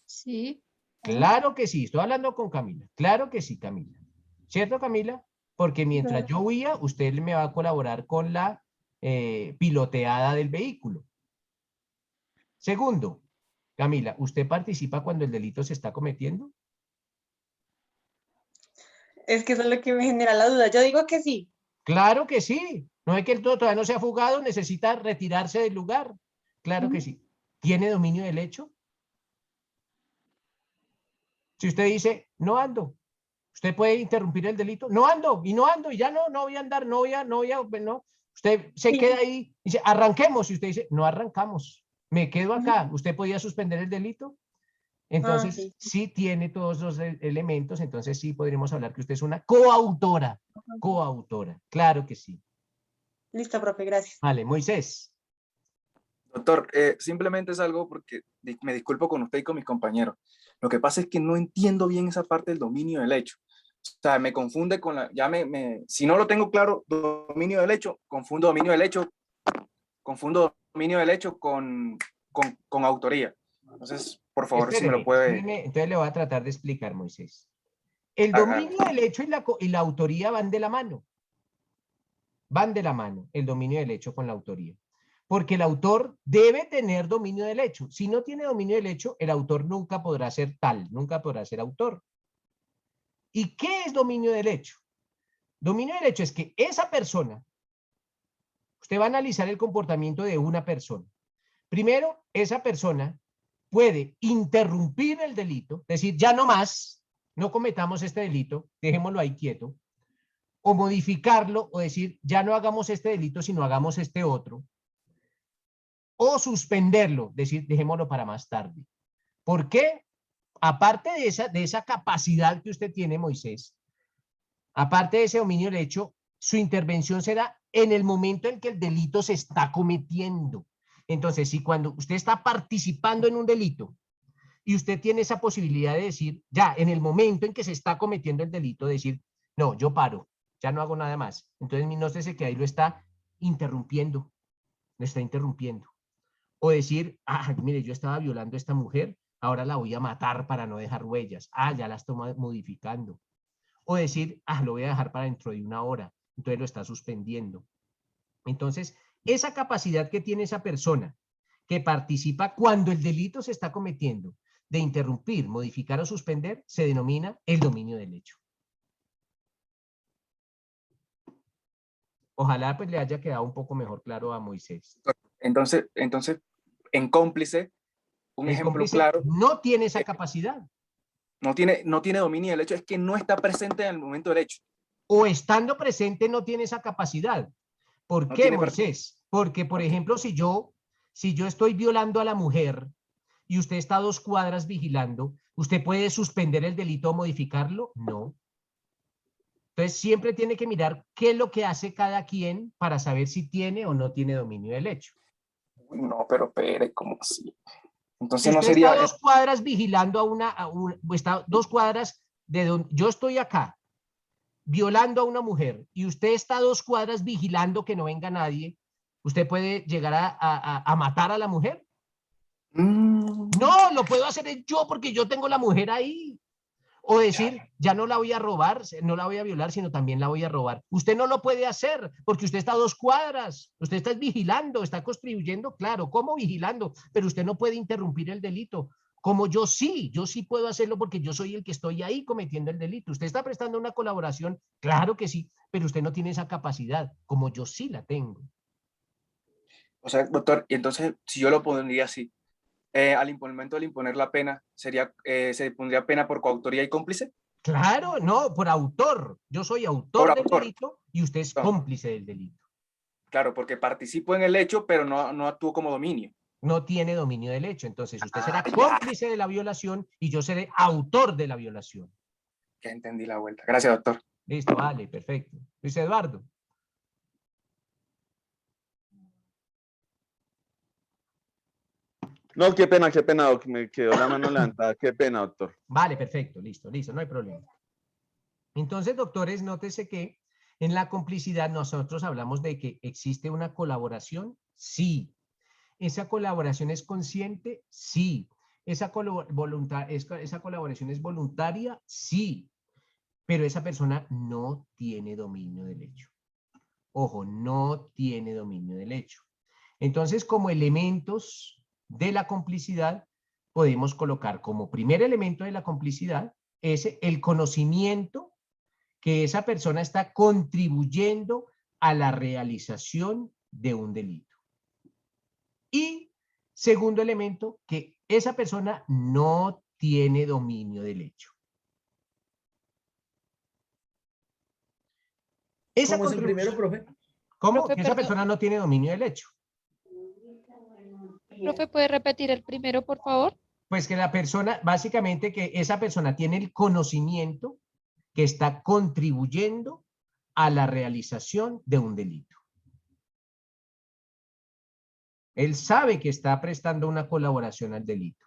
Sí. Claro que sí, estoy hablando con Camila. Claro que sí, Camila. ¿Cierto, Camila? Porque mientras yo huía, usted me va a colaborar con la piloteada del vehículo. Segundo, Camila, ¿usted participa cuando el delito se está cometiendo? Es que eso es lo que me genera la duda. Yo digo que sí. Claro que sí. No es que él todavía no se ha fugado, necesita retirarse del lugar. Claro que sí. ¿Tiene dominio del hecho? Si usted dice, no ando, ¿usted puede interrumpir el delito? No ando, y ya no voy a andar, no. Usted se queda ahí y dice, arranquemos, y usted dice, no arrancamos, me quedo acá. ¿Usted podía suspender el delito? Entonces, sí tiene todos los elementos, entonces sí podríamos hablar que usted es una coautora. Coautora, claro que sí. Listo, profe, gracias. Vale, Moisés. Doctor, simplemente es algo porque me disculpo con usted y con mis compañeros. Lo que pasa es que no entiendo bien esa parte del dominio del hecho. O sea, me confunde con la... si no lo tengo claro, dominio del hecho, confundo dominio del hecho con autoría. Entonces, por favor, si me lo puede... Entonces le voy a tratar de explicar, Moisés. El dominio del hecho y la autoría van de la mano. Van de la mano, el dominio del hecho con la autoría. Porque el autor debe tener dominio del hecho. Si no tiene dominio del hecho, el autor nunca podrá ser tal, nunca podrá ser autor. ¿Y qué es dominio del hecho? Dominio del hecho es que esa persona, usted va a analizar el comportamiento de una persona. Primero, esa persona puede interrumpir el delito, decir, ya no más, no cometamos este delito, dejémoslo ahí quieto, o modificarlo, o decir, ya no hagamos este delito, sino hagamos este otro. O suspenderlo, decir, dejémoslo para más tarde. ¿Por qué? Aparte de esa capacidad que usted tiene, Moisés, aparte de ese dominio del hecho, su intervención será en el momento en que el delito se está cometiendo. Entonces, si cuando usted está participando en un delito y usted tiene esa posibilidad de decir, ya, en el momento en que se está cometiendo el delito, decir, no, yo paro, ya no hago nada más. Entonces, nótese que ahí lo está interrumpiendo, lo está interrumpiendo. O decir, mire, yo estaba violando a esta mujer, ahora la voy a matar para no dejar huellas. Ah, ya la estoy modificando. O decir, ah, lo voy a dejar para dentro de 1 hora. Entonces lo está suspendiendo. Entonces, esa capacidad que tiene esa persona que participa cuando el delito se está cometiendo de interrumpir, modificar o suspender, se denomina el dominio del hecho. Ojalá pues le haya quedado un poco mejor claro a Moisés. Entonces, en cómplice, un El ejemplo cómplice claro, no tiene esa capacidad. no tiene dominio del hecho, es que no está presente en el momento del hecho. O estando presente no tiene esa capacidad. ¿Por No qué, tiene Moisés? Porque, por ejemplo, si yo estoy violando a la mujer y usted está a 2 cuadras vigilando, ¿usted puede suspender el delito o modificarlo? No. Entonces, siempre tiene que mirar qué es lo que hace cada quien para saber si tiene o no tiene dominio del hecho. Uy, no, pero Pérez, ¿cómo así? Si Entonces no usted está sería... a 2 cuadras vigilando está a 2 cuadras de donde yo estoy acá, violando a una mujer, y usted está a 2 cuadras vigilando que no venga nadie, ¿usted puede llegar a matar a la mujer? No, lo puedo hacer yo porque yo tengo la mujer ahí. O decir, ya no la voy a robar, no la voy a violar, sino también la voy a robar. Usted no lo puede hacer porque usted está a 2 cuadras. Usted está vigilando, está contribuyendo, claro, ¿cómo vigilando? Pero usted no puede interrumpir el delito. Como yo sí puedo hacerlo porque yo soy el que estoy ahí cometiendo el delito. ¿Usted está prestando una colaboración? Claro que sí, pero usted no tiene esa capacidad, como yo sí la tengo. O sea, doctor, y entonces, si yo lo pondría así, al momento de imponer la pena, ¿se pondría pena por coautoría y cómplice? Claro, no, por autor. Yo soy autor del delito y usted es cómplice del delito. Claro, porque participo en el hecho, pero no actúo como dominio. No tiene dominio del hecho. Entonces, usted será cómplice de la violación y yo seré autor de la violación. Ya entendí la vuelta. Gracias, doctor. Listo, vale, perfecto. Luis Eduardo. No, qué pena, Doc, me quedó la mano levantada. Qué pena, doctor. Vale, perfecto, listo, no hay problema. Entonces, doctores, nótese que en la complicidad nosotros hablamos de que existe una colaboración, sí. ¿Esa colaboración es consciente? Sí. ¿Esa colaboración es voluntaria? Sí. Pero esa persona no tiene dominio del hecho. Ojo, no tiene dominio del hecho. Entonces, como elementos de la complicidad, podemos colocar como primer elemento de la complicidad el conocimiento que esa persona está contribuyendo a la realización de un delito. Y segundo elemento, que esa persona no tiene dominio del hecho. ¿Cómo es el primero, profe? ¿Cómo? Profe, Que esa persona no tiene dominio del hecho. Profe, ¿puede repetir el primero, por favor? Pues que la persona, básicamente que esa persona tiene el conocimiento que está contribuyendo a la realización de un delito. Él sabe que está prestando una colaboración al delito.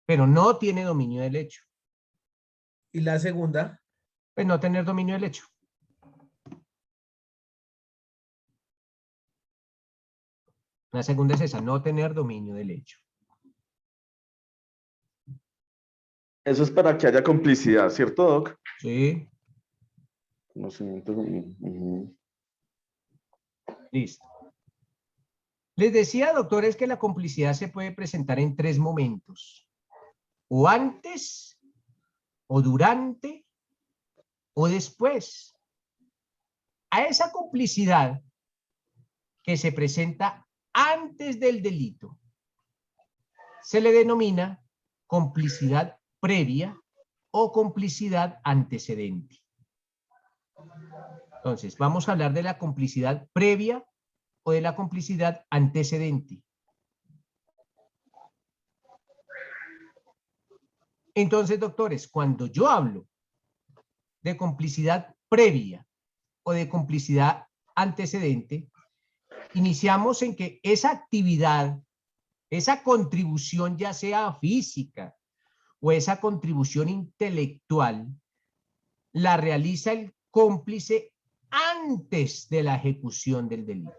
Pero no tiene dominio del hecho. ¿Y la segunda? Pues no tener dominio del hecho. La segunda es esa, no tener dominio del hecho. Eso es para que haya complicidad, ¿cierto, Doc? Sí. Conocimiento. Listo. Les decía, doctores, que la complicidad se puede presentar en 3 momentos. O antes, o durante, o después. A esa complicidad que se presenta antes del delito se le denomina complicidad previa o complicidad antecedente. Entonces, vamos a hablar de la complicidad previa o de la complicidad antecedente. Entonces, doctores, cuando yo hablo de complicidad previa o de complicidad antecedente, iniciamos en que esa actividad, esa contribución, ya sea física o esa contribución intelectual, la realiza el cómplice antes de la ejecución del delito.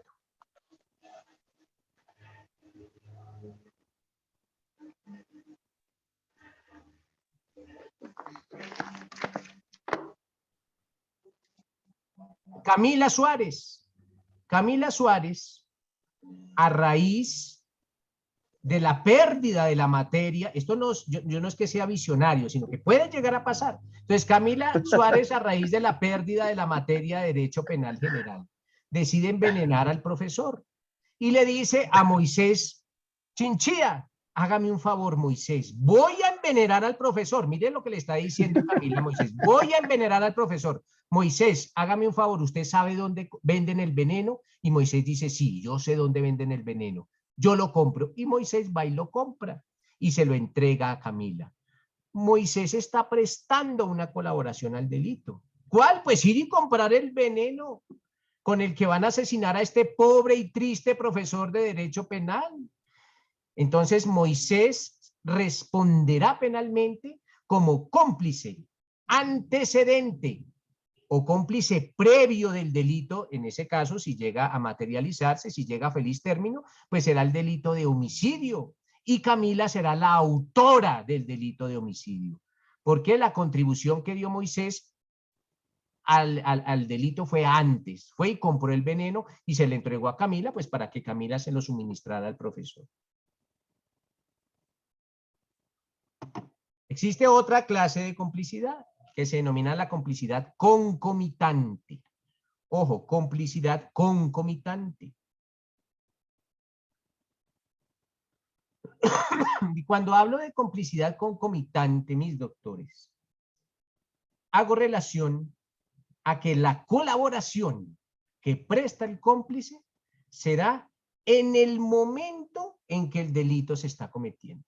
Camila Suárez. Camila Suárez, a raíz de la pérdida de la materia, esto no, yo no es que sea visionario, sino que puede llegar a pasar. Entonces, Camila Suárez, a raíz de la pérdida de la materia de Derecho Penal General, decide envenenar al profesor y le dice a Moisés: Chinchilla, hágame un favor, Moisés, voy a envenenar al profesor. Miren lo que le está diciendo Camila a Moisés: voy a envenenar al profesor. Moisés, hágame un favor, ¿usted sabe dónde venden el veneno? Y Moisés dice: sí, yo sé dónde venden el veneno, yo lo compro. Y Moisés va y lo compra y se lo entrega a Camila. Moisés está prestando una colaboración al delito. ¿Cuál? Pues ir y comprar el veneno con el que van a asesinar a este pobre y triste profesor de Derecho Penal. Entonces Moisés responderá penalmente como cómplice, antecedente o cómplice previo del delito. En ese caso, si llega a materializarse, si llega a feliz término, pues será el delito de homicidio. Y Camila será la autora del delito de homicidio. Porque la contribución que dio Moisés al delito fue antes. Fue y compró el veneno y se le entregó a Camila, pues para que Camila se lo suministrara al profesor. Existe otra clase de complicidad que se denomina la complicidad concomitante. Ojo, complicidad concomitante. Y cuando hablo de complicidad concomitante, mis doctores, hago relación a que la colaboración que presta el cómplice será en el momento en que el delito se está cometiendo.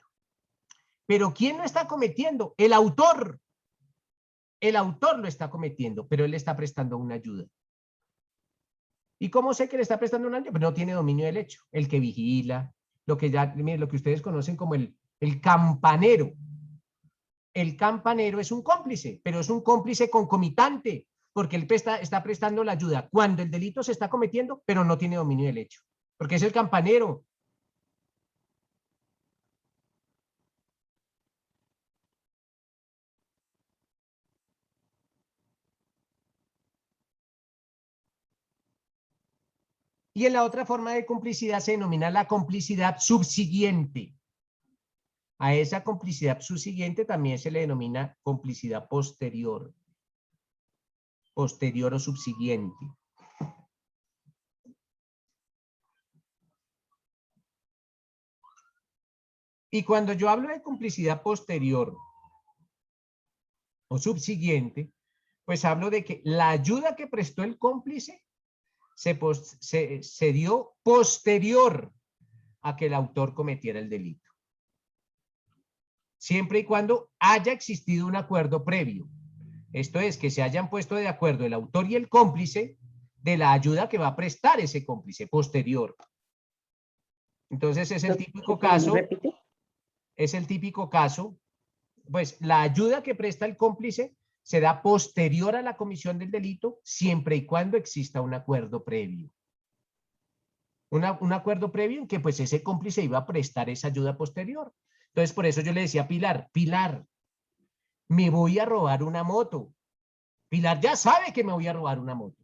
Pero ¿quién lo está cometiendo? El autor. El autor lo está cometiendo, pero él le está prestando una ayuda. ¿Y cómo sé que le está prestando una ayuda? Pues no tiene dominio del hecho. El que vigila, lo que ustedes conocen como el campanero. El campanero es un cómplice, pero es un cómplice concomitante, porque él está prestando la ayuda cuando el delito se está cometiendo, pero no tiene dominio del hecho, porque es el campanero. Y en la otra forma de complicidad se denomina la complicidad subsiguiente. A esa complicidad subsiguiente también se le denomina complicidad posterior. Posterior o subsiguiente. Y cuando yo hablo de complicidad posterior o subsiguiente, pues hablo de que la ayuda que prestó el cómplice se dio posterior a que el autor cometiera el delito. Siempre y cuando haya existido un acuerdo previo. Esto es, que se hayan puesto de acuerdo el autor y el cómplice de la ayuda que va a prestar ese cómplice posterior. Entonces es el típico caso. Es el típico caso, pues la ayuda que presta el cómplice será posterior a la comisión del delito, siempre y cuando exista un acuerdo previo. Un acuerdo previo en que pues ese cómplice iba a prestar esa ayuda posterior. Entonces por eso yo le decía a Pilar: Pilar, me voy a robar una moto. Pilar ya sabe que me voy a robar una moto.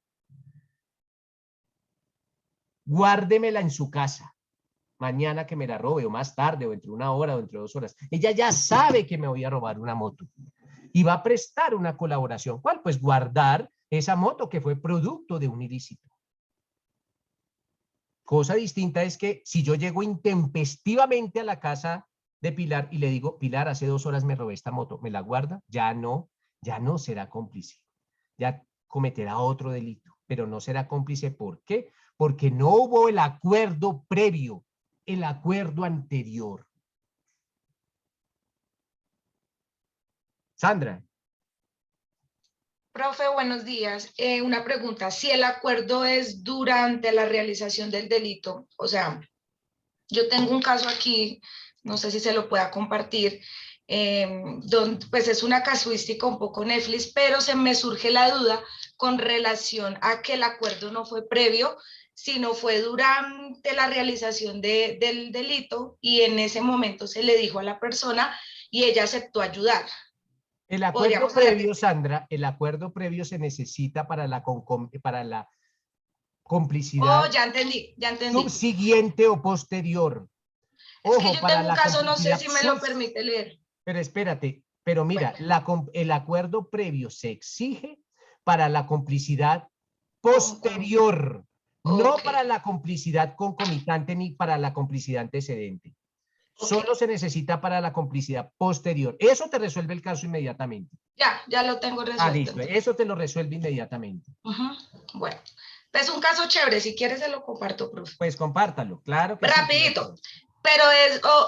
Guárdemela en su casa. Mañana que me la robe, o más tarde, o entre 1 hora, o entre 2 horas. Ella ya sabe que me voy a robar una moto. Y va a prestar una colaboración. ¿Cuál? Pues guardar esa moto que fue producto de un ilícito. Cosa distinta es que si yo llego intempestivamente a la casa de Pilar y le digo: Pilar, hace 2 horas me robé esta moto, ¿me la guarda? Ya no será cómplice. Ya cometerá otro delito, pero no será cómplice. ¿Por qué? Porque no hubo el acuerdo previo, el acuerdo anterior. Sandra. Profe, buenos días. Una pregunta: si el acuerdo es durante la realización del delito, o sea, yo tengo un caso aquí, no sé si se lo pueda compartir, donde pues es una casuística un poco Netflix, pero se me surge la duda con relación a que el acuerdo no fue previo, sino fue durante la realización del delito, y en ese momento se le dijo a la persona y ella aceptó ayudar. El acuerdo Podríamos hablar de- previo, Sandra, el acuerdo previo se necesita para la complicidad Oh, ya entendí, ya entendí. subsiguiente o posterior. Es que Ojo, yo para tengo un la caso, no sé complicidad si me lo permite leer. Pero espérate, pero mira, el acuerdo previo se exige para la complicidad posterior, no para la complicidad concomitante ni para la complicidad antecedente. Solo se necesita para la complicidad posterior. Eso te resuelve el caso inmediatamente. Ya lo tengo resuelto. Ah, listo. Eso te lo resuelve inmediatamente. Bueno, es un caso chévere. Si quieres se lo comparto, profe. Pues compártalo, claro que sí. Rapidito. Pero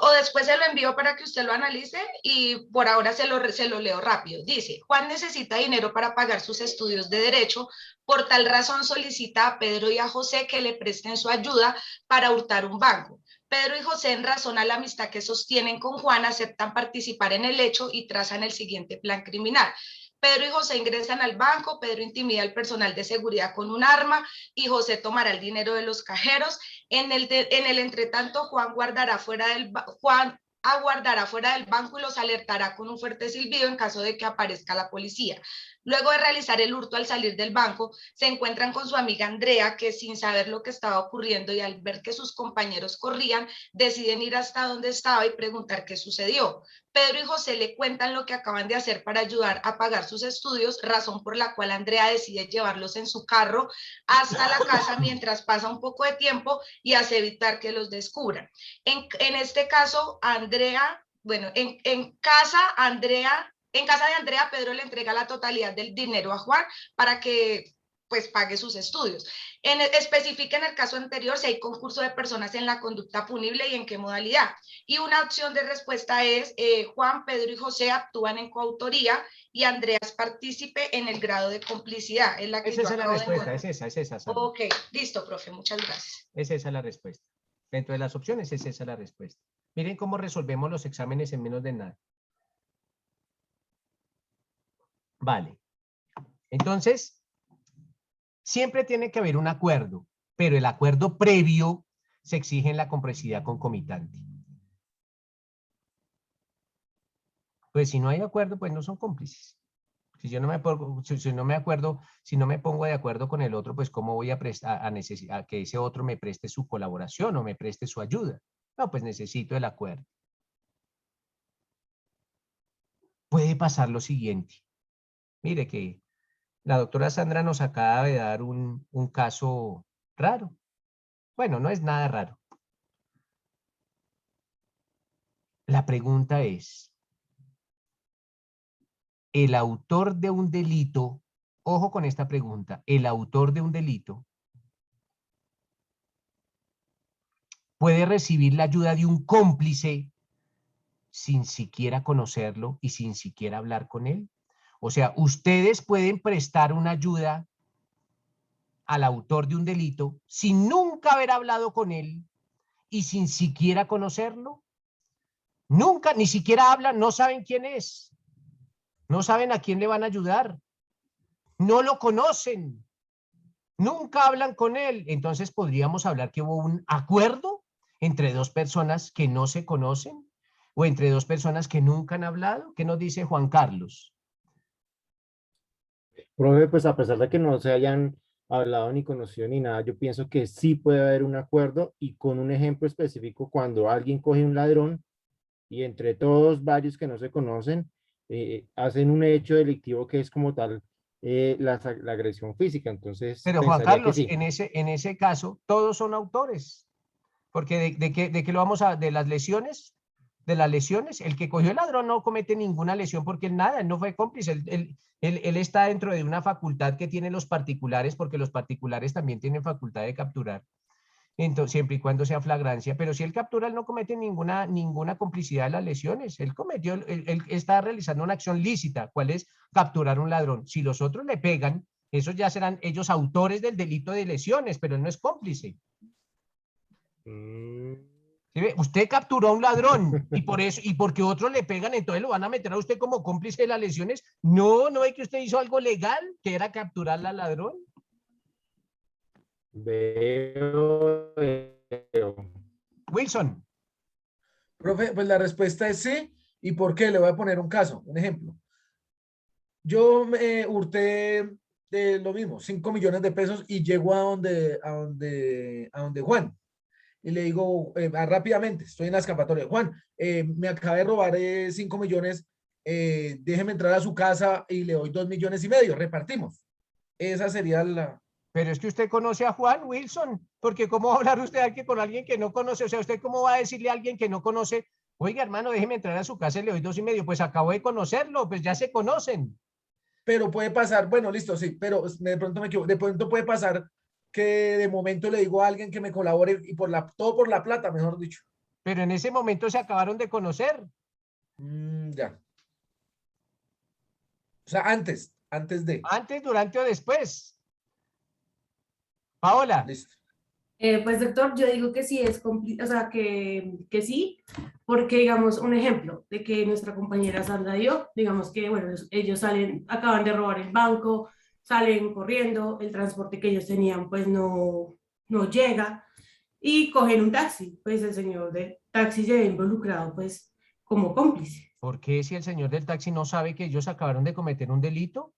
o después se lo envío para que usted lo analice y por ahora se lo leo rápido. Dice, Juan necesita dinero para pagar sus estudios de derecho, por tal razón solicita a Pedro y a José que le presten su ayuda para hurtar un banco. Pedro y José, en razón a la amistad que sostienen con Juan, aceptan participar en el hecho y trazan el siguiente plan criminal. Pedro y José ingresan al banco, Pedro intimida al personal de seguridad con un arma y José tomará el dinero de los cajeros. En el entretanto, Juan aguardará fuera del banco y los alertará con un fuerte silbido en caso de que aparezca la policía. Luego de realizar el hurto al salir del banco, se encuentran con su amiga Andrea, que sin saber lo que estaba ocurriendo y al ver que sus compañeros corrían, deciden ir hasta donde estaba y preguntar qué sucedió. Pedro y José le cuentan lo que acaban de hacer para ayudar a pagar sus estudios, razón por la cual Andrea decide llevarlos en su carro hasta la casa mientras pasa un poco de tiempo y hace evitar que los descubran. En este caso, Andrea, bueno, en casa de Andrea, Pedro le entrega la totalidad del dinero a Juan para que pues pague sus estudios. Especifica en el caso anterior si hay concurso de personas en la conducta punible y en qué modalidad. Y una opción de respuesta es Juan, Pedro y José actúan en coautoría y Andrea es partícipe en el grado de complicidad. Es la que Esa yo es la acabo de respuesta, encontrar. es esa. Sandra. Ok, listo, profe, muchas gracias. Es esa la respuesta. Dentro de las opciones es esa la respuesta. Miren cómo resolvemos los exámenes en menos de nada. Vale. Entonces, siempre tiene que haber un acuerdo, pero el acuerdo previo se exige en la complicidad concomitante. Pues si no hay acuerdo, pues no son cómplices. Si yo no me pongo, si no me pongo de acuerdo con el otro, pues cómo voy a que ese otro me preste su colaboración o me preste su ayuda. No, pues necesito el acuerdo. Puede pasar lo siguiente. Mire que la doctora Sandra nos acaba de dar un caso raro. Bueno, no es nada raro. La pregunta es, el autor de un delito, ojo con esta pregunta, el autor de un delito puede recibir la ayuda de un cómplice sin siquiera conocerlo y sin siquiera hablar con él. O sea, ustedes pueden prestar una ayuda al autor de un delito sin nunca haber hablado con él y sin siquiera conocerlo. Nunca, ni siquiera hablan, no saben quién es. No saben a quién le van a ayudar. No lo conocen. Nunca hablan con él. Entonces podríamos hablar que hubo un acuerdo entre dos personas que no se conocen o entre dos personas que nunca han hablado. ¿Qué nos dice Juan Carlos? Profe, pues a pesar de que no se hayan hablado ni conocido ni nada, yo pienso que sí puede haber un acuerdo y con un ejemplo específico cuando alguien coge un ladrón y entre todos varios que no se conocen hacen un hecho delictivo que es como tal la agresión física. Entonces, Pero Juan pensaría que Carlos, sí. en ese caso, todos son autores. Porque de qué lo vamos a, de las lesiones, el que cogió el ladrón no comete ninguna lesión porque él nada, él no fue cómplice, él está dentro de una facultad que tienen los particulares, porque los particulares también tienen facultad de capturar. Entonces, siempre y cuando sea flagrancia, pero si él captura, él no comete ninguna complicidad de las lesiones, él está realizando una acción lícita, ¿cuál es? Capturar un ladrón. Si los otros le pegan, esos ya serán ellos autores del delito de lesiones, pero él no es cómplice. ¿Sí ve? Usted capturó a un ladrón y por eso, y porque otros le pegan, entonces lo van a meter a usted como cómplice de las lesiones. No, no es que usted hizo algo legal, que era capturar al ladrón. Veo. Wilson. Profe, pues la respuesta es sí. ¿Y por qué? Le voy a poner un caso, un ejemplo. yo me hurté de lo mismo, 5 millones de pesos y llego a donde Juan. Y le digo rápidamente, estoy en la escapatoria, Juan, me acabé de robar 5 millones, déjeme entrar a su casa y le doy 2,5 millones, repartimos. Esa sería la... Pero es que usted conoce a Juan Wilson, porque ¿cómo va a hablar usted aquí con alguien que no conoce? O sea, ¿usted cómo va a decirle a alguien que no conoce, oiga, hermano, déjeme entrar a su casa y le doy 2,5? Pues acabo de conocerlo, pues ya se conocen. Pero puede pasar, bueno, listo, sí, pero de pronto me equivoco, de pronto puede pasar que de momento le digo a alguien que me colabore y todo por la plata, mejor dicho. Pero en ese momento se acabaron de conocer. Ya. O sea, antes de. Antes, durante o después. Paola. Listo. Pues doctor, yo digo que sí es o sea, que sí, porque digamos un ejemplo de que nuestra compañera Sandra dio, digamos que bueno, ellos salen, acaban de robar el banco, salen corriendo, el transporte que ellos tenían pues no llega y cogen un taxi, pues el señor del taxi se ve involucrado pues como cómplice. ¿Por qué si el señor del taxi no sabe que ellos acabaron de cometer un delito?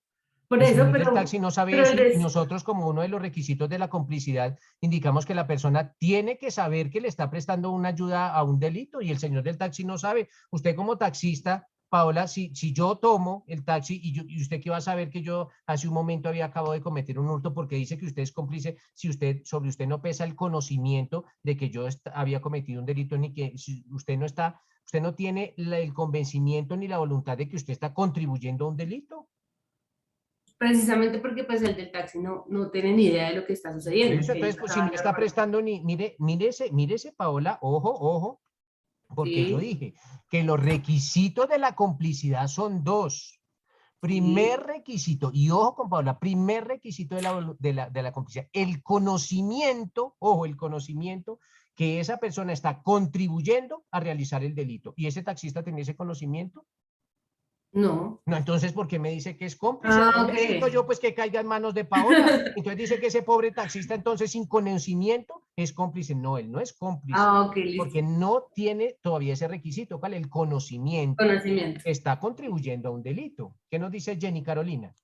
Por El eso, señor pero del taxi no sabe eso y nosotros como uno de los requisitos de la complicidad indicamos que la persona tiene que saber que le está prestando una ayuda a un delito y el señor del taxi no sabe. Usted como taxista, Paola, si yo tomo el taxi y usted que va a saber que yo hace un momento había acabado de cometer un hurto porque dice que usted es cómplice, si sobre usted no pesa el conocimiento de que yo había cometido un delito ni que si usted no tiene el convencimiento ni la voluntad de que usted está contribuyendo a un delito. Precisamente porque pues el del taxi no tiene ni idea de lo que está sucediendo. Eso, entonces, pues, si no está prestando mírese, Paola, ojo, porque Sí. yo dije que los requisitos de la complicidad son dos. Primer requisito, y ojo con Paola, primer requisito de la complicidad, el conocimiento, ojo, el conocimiento que esa persona está contribuyendo a realizar el delito. ¿Y ese taxista tenía ese conocimiento? No. No, entonces, ¿por qué me dice que es cómplice? Ah, No ok. necesito yo pues que caiga en manos de Paola. Entonces dice que ese pobre taxista entonces sin conocimiento es cómplice. No, él no es cómplice. Ah, ok, listo. Porque no tiene todavía ese requisito. ¿Cuál? El conocimiento. Conocimiento. Está contribuyendo a un delito. ¿Qué nos dice Jenny Carolina?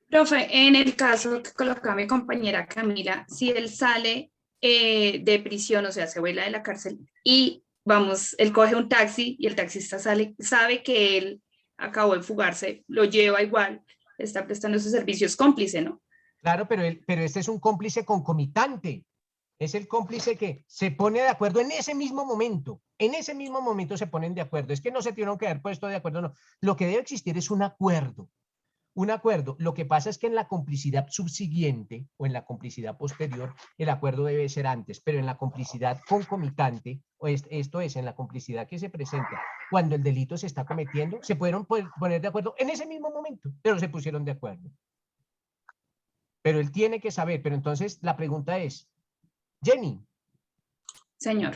Profe, en el caso que colocaba mi compañera Camila, si él sale de prisión, o sea, se vuela de la cárcel y vamos, él coge un taxi y el taxista sabe que él acabó de fugarse, lo lleva igual, está prestando sus servicios, cómplice, ¿no? Claro, pero este es un cómplice concomitante. Es el cómplice que se pone de acuerdo en ese mismo momento. En ese mismo momento se ponen de acuerdo. Es que no se tienen que haber puesto de acuerdo, no. Lo que debe existir es un acuerdo. Un acuerdo. Lo que pasa es que en la complicidad subsiguiente o en la complicidad posterior, el acuerdo debe ser antes, pero en la complicidad concomitante, esto es, en la complicidad que se presenta cuando el delito se está cometiendo, se pudieron poner de acuerdo en ese mismo momento, pero se pusieron de acuerdo. Pero él tiene que saber, pero entonces la pregunta es, Jenny. Señor.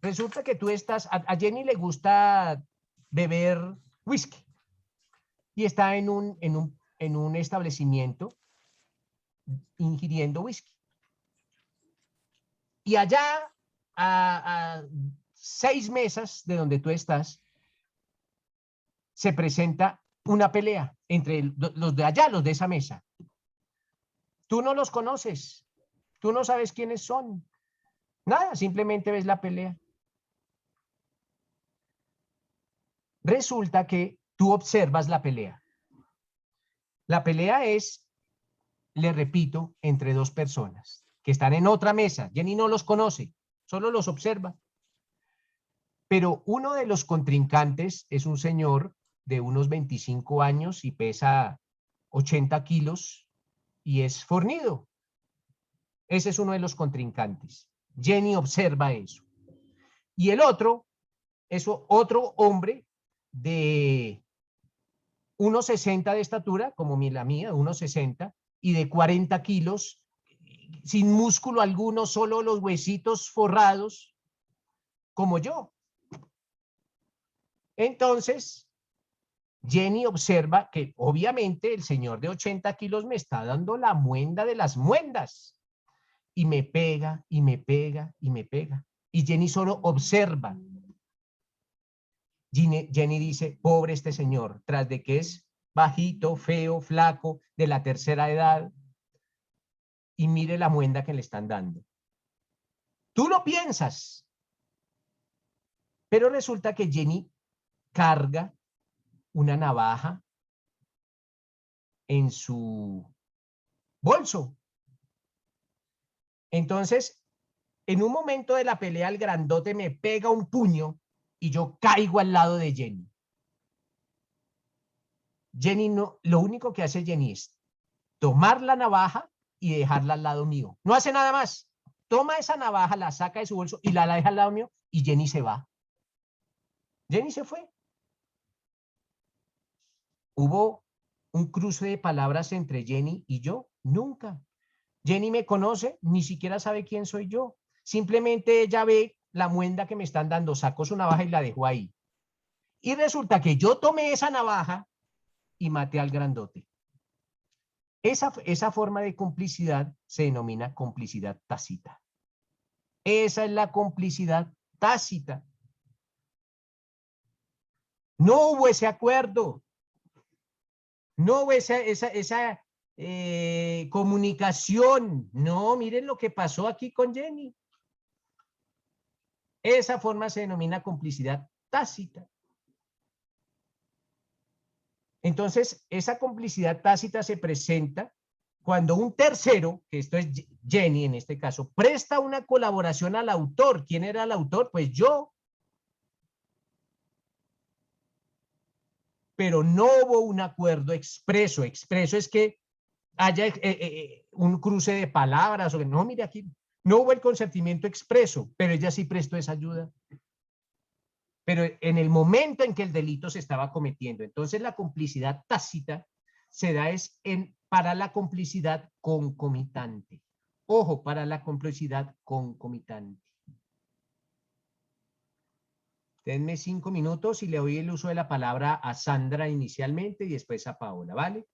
Resulta que tú a Jenny le gusta beber whisky. Y está en un establecimiento ingiriendo whisky. Y allá, a 6 mesas de donde tú estás, se presenta una pelea entre los de allá, los de esa mesa. Tú no los conoces, tú no sabes quiénes son. Nada, simplemente ves la pelea. Resulta que tú observas la pelea. La pelea es, le repito, entre dos personas que están en otra mesa. Jenny no los conoce, solo los observa. Pero uno de los contrincantes es un señor de unos 25 años y pesa 80 kilos y es fornido. Ese es uno de los contrincantes. Jenny observa eso. Y el otro es otro hombre de 1,60 de estatura, como la mía, 1,60, y de 40 kilos, sin músculo alguno, solo los huesitos forrados, como yo. Entonces, Jenny observa que obviamente el señor de 80 kilos me está dando la muenda de las muendas. Y me pega, y me pega, y me pega. Y Jenny solo observa. Jenny dice, pobre este señor, tras de que es bajito, feo, flaco, de la tercera edad, y mire la muenda que le están dando. Tú lo piensas, pero resulta que Jenny carga una navaja en su bolso. Entonces, en un momento de la pelea, el grandote me pega un puño y yo caigo al lado de Jenny. Jenny no, lo único que hace Jenny es tomar la navaja y dejarla al lado mío. No hace nada más. Toma esa navaja, la saca de su bolso y la deja al lado mío y Jenny se va. Jenny se fue. ¿Hubo un cruce de palabras entre Jenny y yo? Nunca. Jenny me conoce, ni siquiera sabe quién soy yo. Simplemente ella ve la muenda que me están dando, sacó su navaja y la dejó ahí. Y resulta que yo tomé esa navaja y maté al grandote. Esa forma de complicidad se denomina complicidad tácita. Esa es la complicidad tácita. No hubo ese acuerdo. No hubo esa comunicación. No, miren lo que pasó aquí con Jenny. Esa forma se denomina complicidad tácita. Entonces, esa complicidad tácita se presenta cuando un tercero, que esto es Jenny en este caso, presta una colaboración al autor. ¿Quién era el autor? Pues yo. Pero no hubo un acuerdo expreso. Expreso es que haya un cruce de palabras. O que, no, mire aquí, no hubo el consentimiento expreso, pero ella sí prestó esa ayuda. Pero en el momento en que el delito se estaba cometiendo. Entonces la complicidad tácita se da para la complicidad concomitante. Ojo, para la complicidad concomitante. Denme 5 minutos y le doy el uso de la palabra a Sandra inicialmente y después a Paola, ¿vale?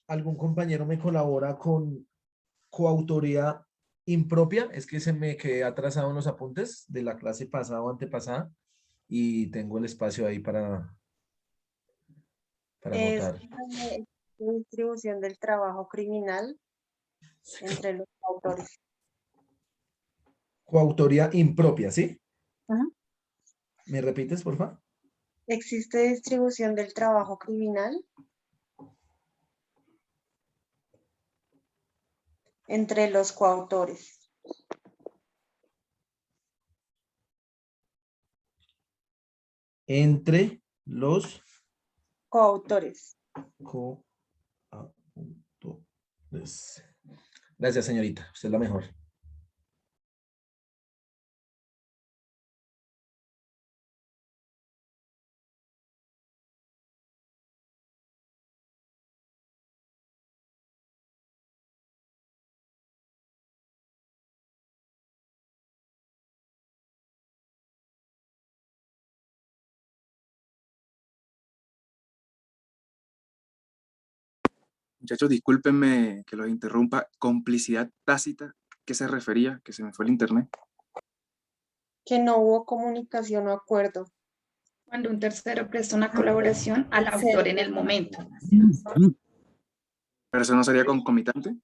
¿Algún compañero me colabora con coautoría impropia? Es que se me quedé atrasado en los apuntes de la clase pasada o antepasada y tengo el espacio ahí para Es anotar. la distribución del trabajo criminal entre los autores. Coautoría impropia, ¿sí? Ajá. ¿Me repites, por favor? ¿Existe distribución del trabajo criminal entre los coautores? Entre los Coautores. coautores. Gracias, señorita. Usted es la mejor. Muchachos, discúlpenme que los interrumpa. Complicidad tácita, ¿qué se refería? Que se me fue el internet. Que no hubo comunicación o acuerdo. Cuando un tercero presta una colaboración al autor en el momento. ¿Pero eso no sería concomitante?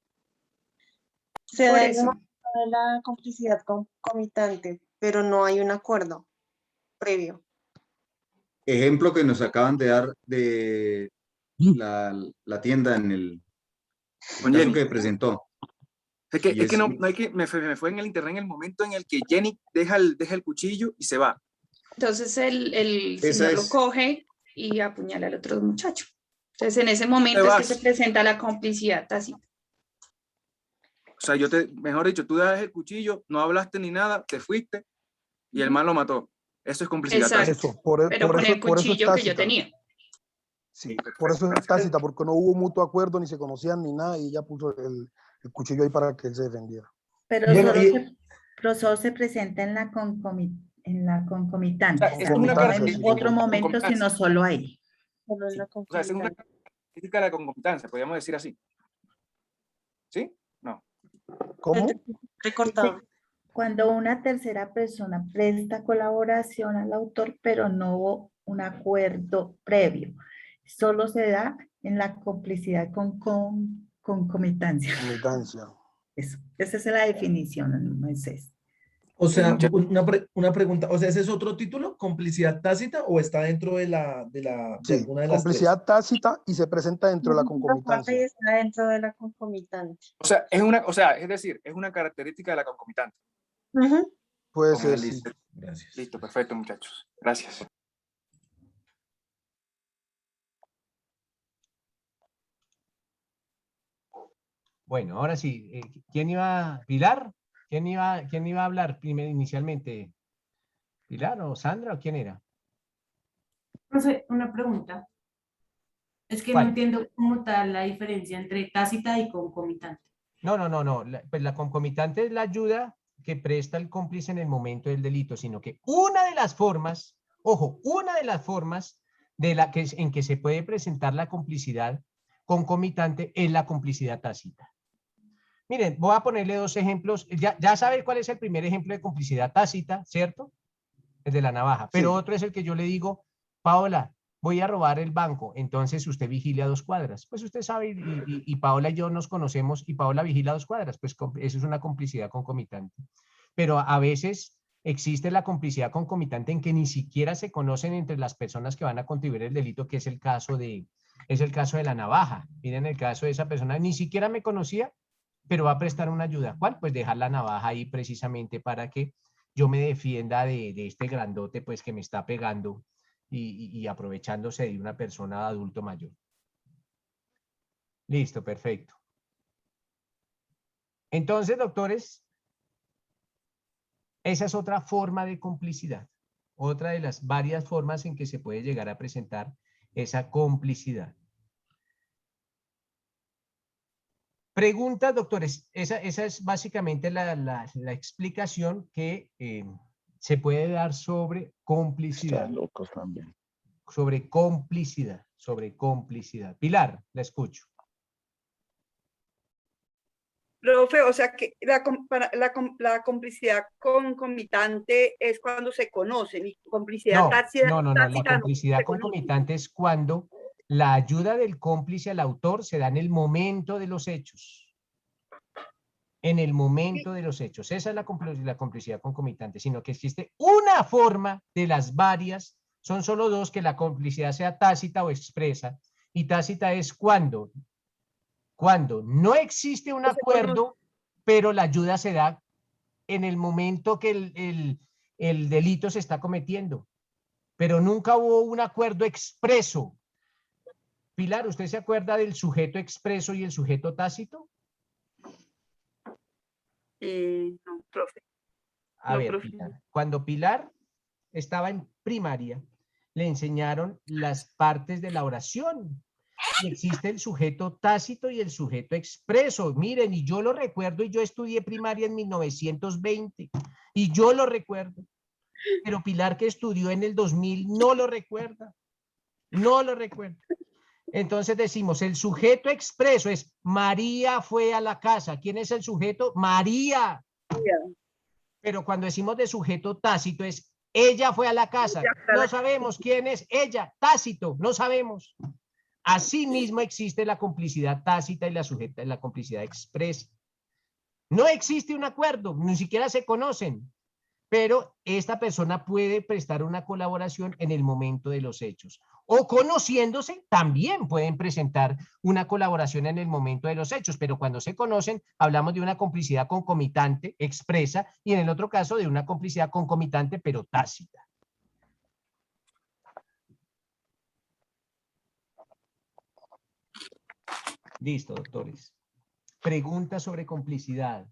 Se Por da eso. la complicidad concomitante, pero no hay un acuerdo previo. Ejemplo que nos acaban de dar de la tienda en el Con caso Jenny. que presentó. Es que no hay que, me fue en el internet en el momento en el que Jenny deja el cuchillo y se va. Entonces el Esa señor lo es. coge y apuñala al otro muchacho. Entonces en ese momento es que se presenta la complicidad tácita. O sea, mejor dicho, tú das el cuchillo, no hablaste ni nada, te fuiste y el man lo mató. Eso es complicidad tácita. Eso, Pero con el cuchillo que yo tenía. Sí, por eso es tácita, porque no hubo mutuo acuerdo, ni se conocían ni nada, y ella puso el cuchillo ahí para que él se defendiera. Pero Bueno, solo se presenta en la concomitante. O sea, es una no en otro momento, sino solo ahí. O sea, es una característica de la concomitancia, podríamos decir así. ¿Sí? No. ¿Cómo? Recortado. Cuando una tercera persona presta colaboración al autor, pero no hubo un acuerdo previo. Solo se da en la complicidad con concomitancia. Concomitancia. Eso, esa es la definición, no es eso. O sea, una pregunta, o sea, ¿ese es otro título? ¿Complicidad tácita o está dentro de Sí, alguna de las complicidad tácita y se presenta dentro de la concomitancia. Está dentro de la concomitante. O sea, es decir, es una característica de la concomitante. Puede Ok, ser, listo. sí. Gracias. Listo, perfecto, muchachos. Gracias. Bueno, ahora sí, ¿quién iba? ¿Pilar? ¿Quién iba a hablar primero inicialmente? ¿Pilar o Sandra o quién era? Profe, una pregunta. Es que no ¿Cuál? entiendo como tal la diferencia entre tácita y concomitante. No. Pues la concomitante es la ayuda que presta el cómplice en el momento del delito, sino que una de las formas, ojo, una de las formas en que se puede presentar la complicidad concomitante es la complicidad tácita. Miren, voy a ponerle dos ejemplos. Ya saben cuál es el primer ejemplo de complicidad tácita, ¿cierto? El de la navaja. Pero Sí. otro es el que yo le digo, Paola, voy a robar el banco, entonces usted vigila a 2 cuadras. Pues usted sabe, y Paola y yo nos conocemos, y Paola vigila a 2 cuadras. Pues eso es una complicidad concomitante. Pero a veces existe la complicidad concomitante en que ni siquiera se conocen entre las personas que van a contribuir el delito, que es el caso de la navaja. Miren el caso de esa persona, ni siquiera me conocía, pero va a prestar una ayuda. ¿Cuál? Pues dejar la navaja ahí precisamente para que yo me defienda de este grandote pues que me está pegando y aprovechándose de una persona de adulto mayor. Listo, perfecto. Entonces, doctores, esa es otra forma de complicidad. Otra de las varias formas en que se puede llegar a presentar esa complicidad. Preguntas, doctores. Esa es básicamente la explicación que se puede dar sobre complicidad. Están locos también. Sobre complicidad. Pilar, la escucho. Profe, o sea que la complicidad concomitante es cuando se conocen y complicidad tácita. No. La complicidad concomitante es cuando la ayuda del cómplice al autor se da en el momento de los hechos. En el momento de los hechos. Esa es la complicidad concomitante, sino que existe una forma de las varias, son solo dos, que la complicidad sea tácita o expresa, y tácita es cuando no existe un acuerdo, pero la ayuda se da en el momento que el delito se está cometiendo, pero nunca hubo un acuerdo expreso. Pilar, ¿usted se acuerda del sujeto expreso y el sujeto tácito? No, profe. A ver, Pilar, cuando Pilar estaba en primaria, le enseñaron las partes de la oración. Y existe el sujeto tácito y el sujeto expreso. Miren, y yo lo recuerdo, y yo estudié primaria en 1920, y yo lo recuerdo. Pero Pilar, que estudió en el 2000, no lo recuerda. No lo recuerda. Entonces decimos, el sujeto expreso es María fue a la casa. ¿Quién es el sujeto? María. Pero cuando decimos de sujeto tácito es ella fue a la casa. No sabemos quién es ella. Tácito, no sabemos. Asimismo existe la complicidad tácita y la complicidad expresa. No existe un acuerdo, ni siquiera se conocen, pero esta persona puede prestar una colaboración en el momento de los hechos. O conociéndose, también pueden presentar una colaboración en el momento de los hechos, pero cuando se conocen, hablamos de una complicidad concomitante expresa y en el otro caso de una complicidad concomitante pero tácita. Listo, doctores. Preguntas sobre complicidad.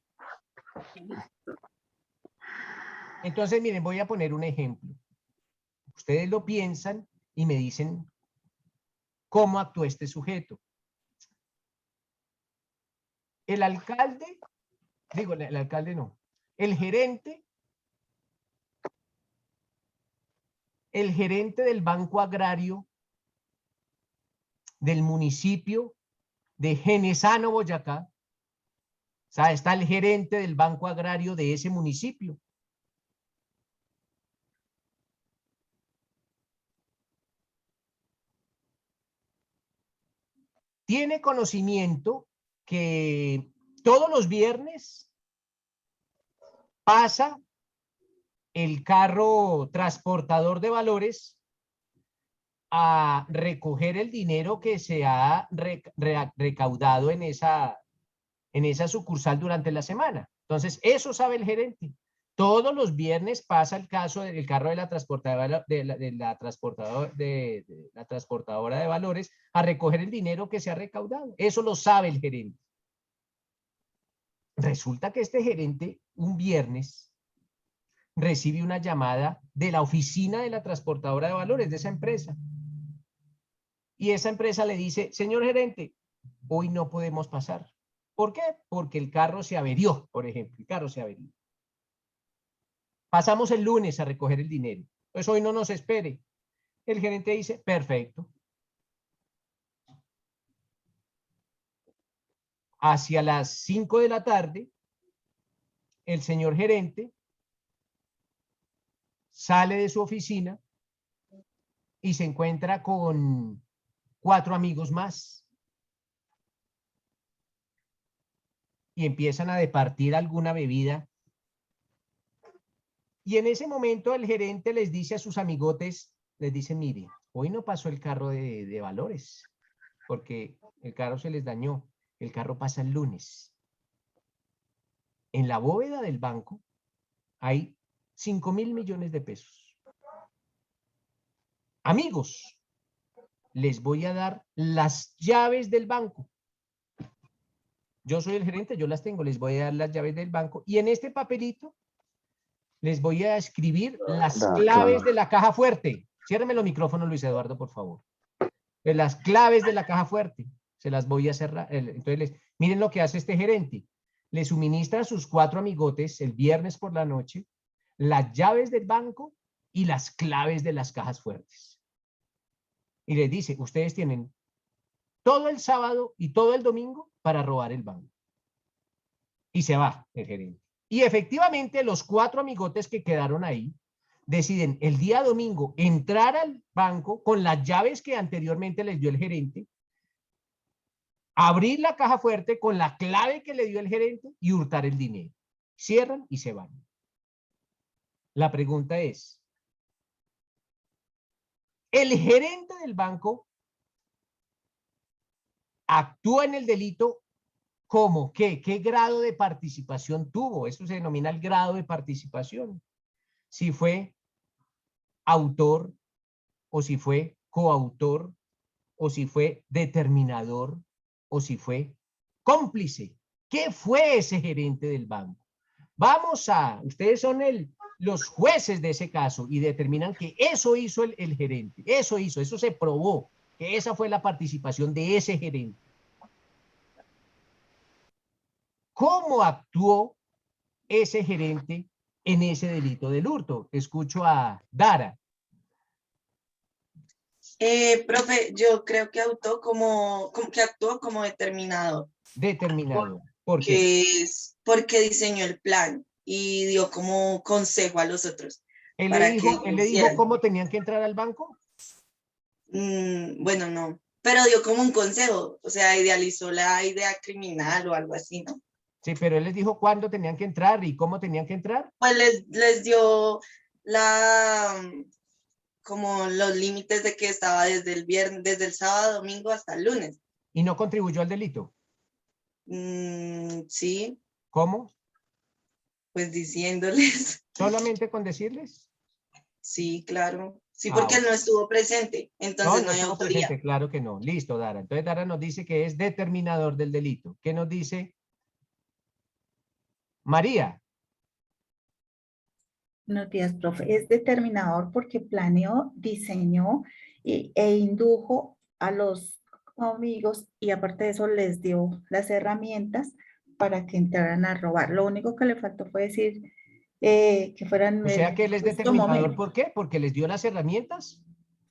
Entonces, miren, voy a poner un ejemplo. Ustedes lo piensan y me dicen cómo actuó este sujeto. El alcalde, digo, el alcalde no, el gerente del Banco Agrario del municipio de Genesano, Boyacá. O sea, está el gerente del Banco Agrario de ese municipio. Tiene conocimiento que todos los viernes pasa el carro transportador de valores a recoger el dinero que se ha recaudado en esa sucursal durante la semana. Entonces, eso sabe el gerente. Todos los viernes pasa el carro de la transportadora de valores a recoger el dinero que se ha recaudado. Eso lo sabe el gerente. Resulta que este gerente un viernes recibe una llamada de la oficina de la transportadora de valores de esa empresa. Y esa empresa le dice, señor gerente, hoy no podemos pasar. ¿Por qué? Porque el carro se averió, por ejemplo. El carro se averió. Pasamos el lunes a recoger el dinero. Pues hoy no nos espere. El gerente dice, perfecto. Hacia las 5 de la tarde, el señor gerente sale de su oficina y se encuentra con 4 amigos más. Y empiezan a departir alguna bebida. Y en ese momento el gerente les dice a sus amigotes, les dice, mire, hoy no pasó el carro de valores, porque el carro se les dañó. El carro pasa el lunes. En la bóveda del banco hay 5.000 millones de pesos. Amigos, les voy a dar las llaves del banco. Yo soy el gerente, yo las tengo, les voy a dar las llaves del banco. Y en este papelito les voy a escribir las claves de la caja fuerte. Ciérreme los micrófonos, Luis Eduardo, por favor. Las claves de la caja fuerte. Se las voy a cerrar. Entonces, miren lo que hace este gerente. Le suministra a sus 4 amigotes el viernes por la noche las llaves del banco y las claves de las cajas fuertes. Y les dice, ustedes tienen todo el sábado y todo el domingo para robar el banco. Y se va el gerente. Y efectivamente los 4 amigotes que quedaron ahí deciden el día domingo entrar al banco con las llaves que anteriormente les dio el gerente, abrir la caja fuerte con la clave que le dio el gerente y hurtar el dinero. Cierran y se van. La pregunta es, ¿el gerente del banco actúa en el delito como qué? ¿Qué grado de participación tuvo? Eso se denomina el grado de participación. Si fue autor, o si fue coautor, o si fue determinador, o si fue cómplice. ¿Qué fue ese gerente del banco? Ustedes son los jueces de ese caso y determinan que eso hizo el gerente. Eso se probó, que esa fue la participación de ese gerente. ¿Cómo actuó ese gerente en ese delito del hurto? Escucho a Dara. Profe, yo creo que actuó como determinador. Determinador. ¿Por qué? Porque diseñó el plan y dio como consejo a los otros. ¿Él le dijo cómo tenían que entrar al banco? Bueno, no. Pero dio como un consejo, o sea, idealizó la idea criminal o algo así, ¿no? Sí, pero él les dijo cuándo tenían que entrar y cómo tenían que entrar. Pues les dio como los límites de que estaba desde el viernes, desde el sábado, domingo hasta el lunes. ¿Y no contribuyó al delito? Sí, ¿Cómo? pues diciéndoles. ¿Solamente con decirles? Sí, claro. Sí, Ah, porque él bueno. no estuvo presente, entonces no hay estuvo autoría. presente, claro que no. Listo, Dara. Entonces Dara nos dice que es determinador del delito. ¿Qué nos dice María? Buenos días, profe. Es determinador porque planeó, diseñó e indujo a los amigos y aparte de eso les dio las herramientas para que entraran a robar. Lo único que le faltó fue decir que fueran O sea el que él es justo determinador, momento. ¿por qué? Porque les dio las herramientas.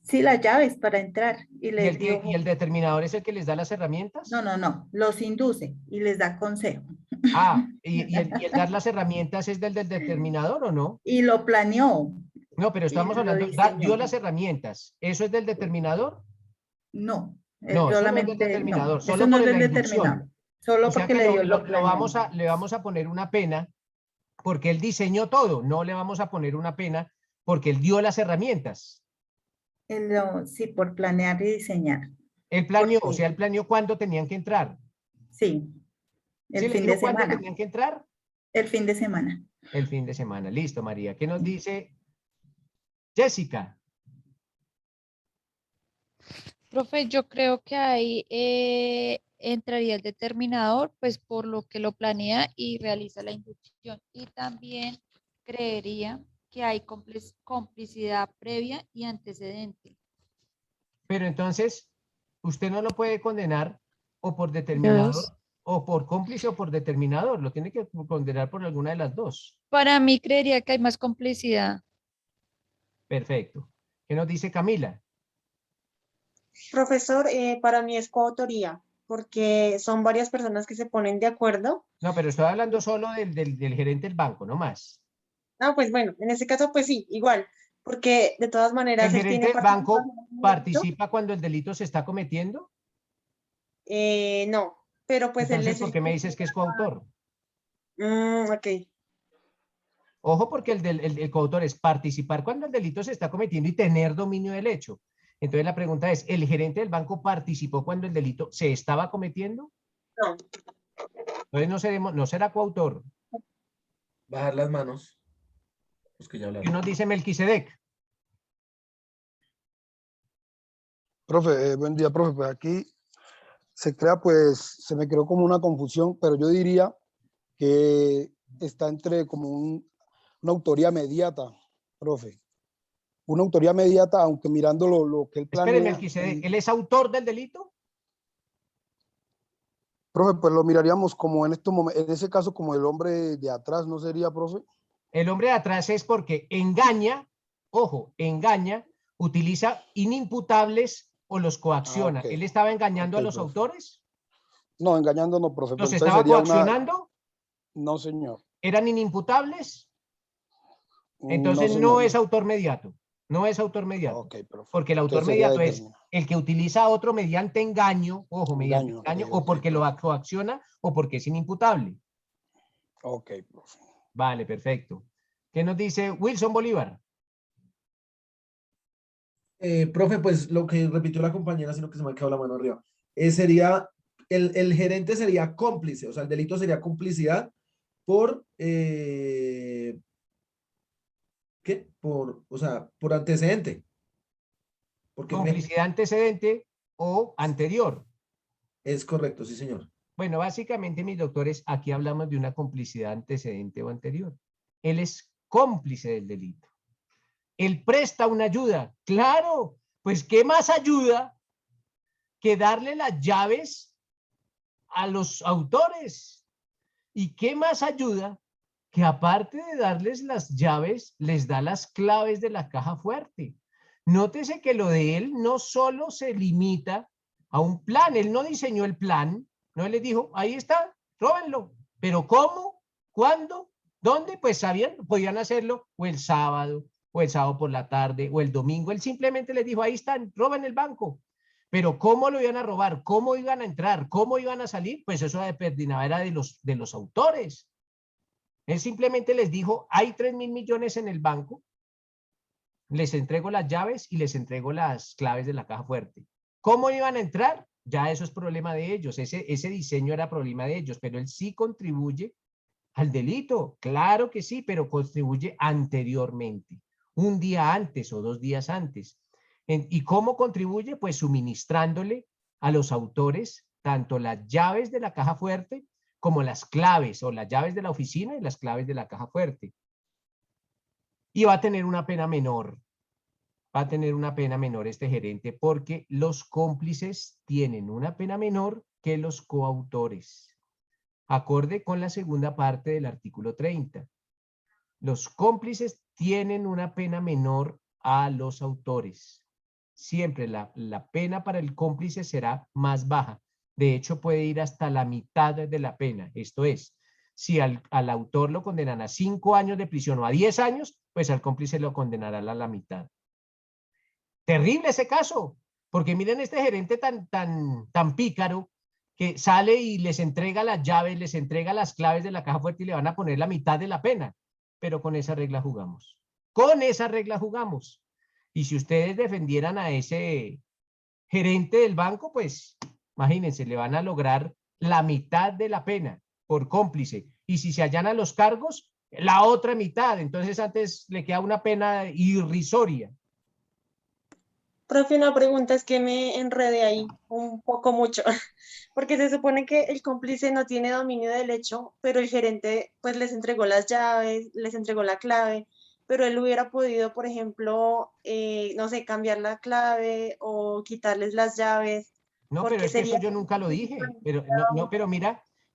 Sí, las llaves para entrar y ¿Y les dio... y el determinador es el que les da las herramientas? No, los induce y les da consejo. Ah, y el dar las herramientas es del determinador, ¿o no? Y lo planeó No, pero y estamos lo hablando, diseñó. dio las herramientas. ¿Eso es del determinador? No, No, eso no es del solamente determinador, no, eso solo no por es del la determinador. inducción. Solo O sea porque que le dio lo planeado. le vamos a poner una pena porque él diseñó todo. No le vamos a poner una pena porque él dio las herramientas. Sí, por planear y diseñar. Él planeó, Porque- o sea, él planeó cuándo tenían que entrar. Sí, ¿Sí el le fin dijo de cuándo semana. tenían que entrar? El fin de semana. El fin de semana. Listo, María. ¿Qué nos dice Jessica? Profe, yo creo que ahí entraría el determinador, pues por lo que lo planea y realiza la inducción. Y también creería que hay complicidad previa y antecedente. Pero entonces, usted no lo puede condenar o por determinador, Yes. o por cómplice o por determinador. Lo tiene que condenar por alguna de las dos. Para mí creería que hay más complicidad. Perfecto. ¿Qué nos dice Camila? Profesor, para mí es coautoría, porque son varias personas que se ponen de acuerdo. No, pero estoy hablando solo del gerente del banco, no más. Ah, pues bueno, en ese caso, pues sí, igual, porque de todas ¿El maneras él gerente tiene del banco participación en el delito. participa cuando el delito se está cometiendo? No, pero pues él Entonces, es ¿por el qué me que... dices que es coautor? Ok. Ojo, porque el coautor es participar cuando el delito se está cometiendo y tener dominio del hecho. Entonces la pregunta es, ¿el gerente del banco participó cuando el delito se estaba cometiendo? No. Entonces no será coautor. Bajar las manos. Los que ya ¿Qué hablaron. nos dice Melquisedec? Profe, buen día, profe. Pues aquí se crea, pues, se me creó como una confusión, pero yo diría que está entre como una autoría mediata, profe. Una autoría mediata, aunque mirando lo que él Espere, planea. Melquisedec, ¿él es autor del delito? Profe, pues lo miraríamos como en estos momentos, en ese caso como el hombre de atrás, ¿no sería, profe? El hombre de atrás es porque engaña, ojo, engaña, utiliza inimputables o los coacciona. Ok. ¿Él estaba engañando a Ok, los profe. autores? No, engañándonos, profe. ¿Los Pues entonces estaba sería una... coaccionando? No, señor. ¿Eran inimputables? No, Entonces no señor. es autor mediato. No es autor mediato. Ok, profe. Porque el autor Entonces sería mediato es determinado. el que utiliza a otro mediante engaño, ojo, mediante Engaño, engaño, ok, o porque lo coacciona o porque es inimputable. Ok, profe. Vale, perfecto. ¿Qué nos dice Wilson Bolívar? Profe, pues lo que repitió la compañera, sino que se me ha quedado la mano arriba. Sería, el gerente sería cómplice, o sea, el delito sería complicidad por, ¿qué? O sea, por antecedente. Porque Complicidad antecedente o anterior. es correcto, sí, señor. Bueno, básicamente, mis doctores, aquí hablamos de una complicidad antecedente o anterior. Él es cómplice del delito. Él presta una ayuda. Claro, pues ¿qué más ayuda que darle las llaves a los autores? ¿Y qué más ayuda que aparte de darles las llaves, les da las claves de la caja fuerte? Nótese que lo de él no solo se limita a un plan. Él no diseñó el plan. No le dijo, ahí está, róbenlo. Pero ¿cómo? ¿Cuándo? ¿Dónde? Pues sabían, podían hacerlo o el sábado por la tarde, o el domingo. Él simplemente les dijo, ahí están, roben el banco. Pero ¿cómo lo iban a robar? ¿Cómo iban a entrar? ¿Cómo iban a salir? Pues eso determinaba era de los autores. Él simplemente les dijo, hay 3.000 millones en el banco, les entrego las llaves y les entrego las claves de la caja fuerte. ¿Cómo iban a entrar? Ya eso es problema de ellos, ese diseño era problema de ellos, pero él sí contribuye al delito, claro que sí, pero contribuye anteriormente, un día antes o 2 días antes. ¿Y cómo contribuye? Pues suministrándole a los autores tanto las llaves de la caja fuerte como las claves o las llaves de la oficina y las claves de la caja fuerte. Y va a tener una pena menor. Va a tener una pena menor este gerente porque los cómplices tienen una pena menor que los coautores. Acorde con la segunda parte del artículo 30. Los cómplices tienen una pena menor a los autores. Siempre la pena para el cómplice será más baja. De hecho, puede ir hasta la mitad de la pena. Esto es, si al autor lo condenan a 5 años de prisión o a 10 años, pues al cómplice lo condenará a la mitad. Terrible ese caso, porque miren este gerente tan pícaro que sale y les entrega las llaves, les entrega las claves de la caja fuerte y le van a poner la mitad de la pena. Pero con esa regla jugamos. Con esa regla jugamos. Y si ustedes defendieran a ese gerente del banco, pues imagínense, le van a lograr la mitad de la pena por cómplice. Y si se allanan los cargos, la otra mitad. Entonces antes le queda una pena irrisoria. Profe, una pregunta, es que me enredé ahí un poco mucho, porque se supone que el cómplice no tiene dominio del hecho, pero el gerente pues les entregó las llaves, les entregó la clave, pero él hubiera podido, por ejemplo, no sé, cambiar la clave o quitarles las llaves, No, pero porque es que eso sería... yo nunca lo dije.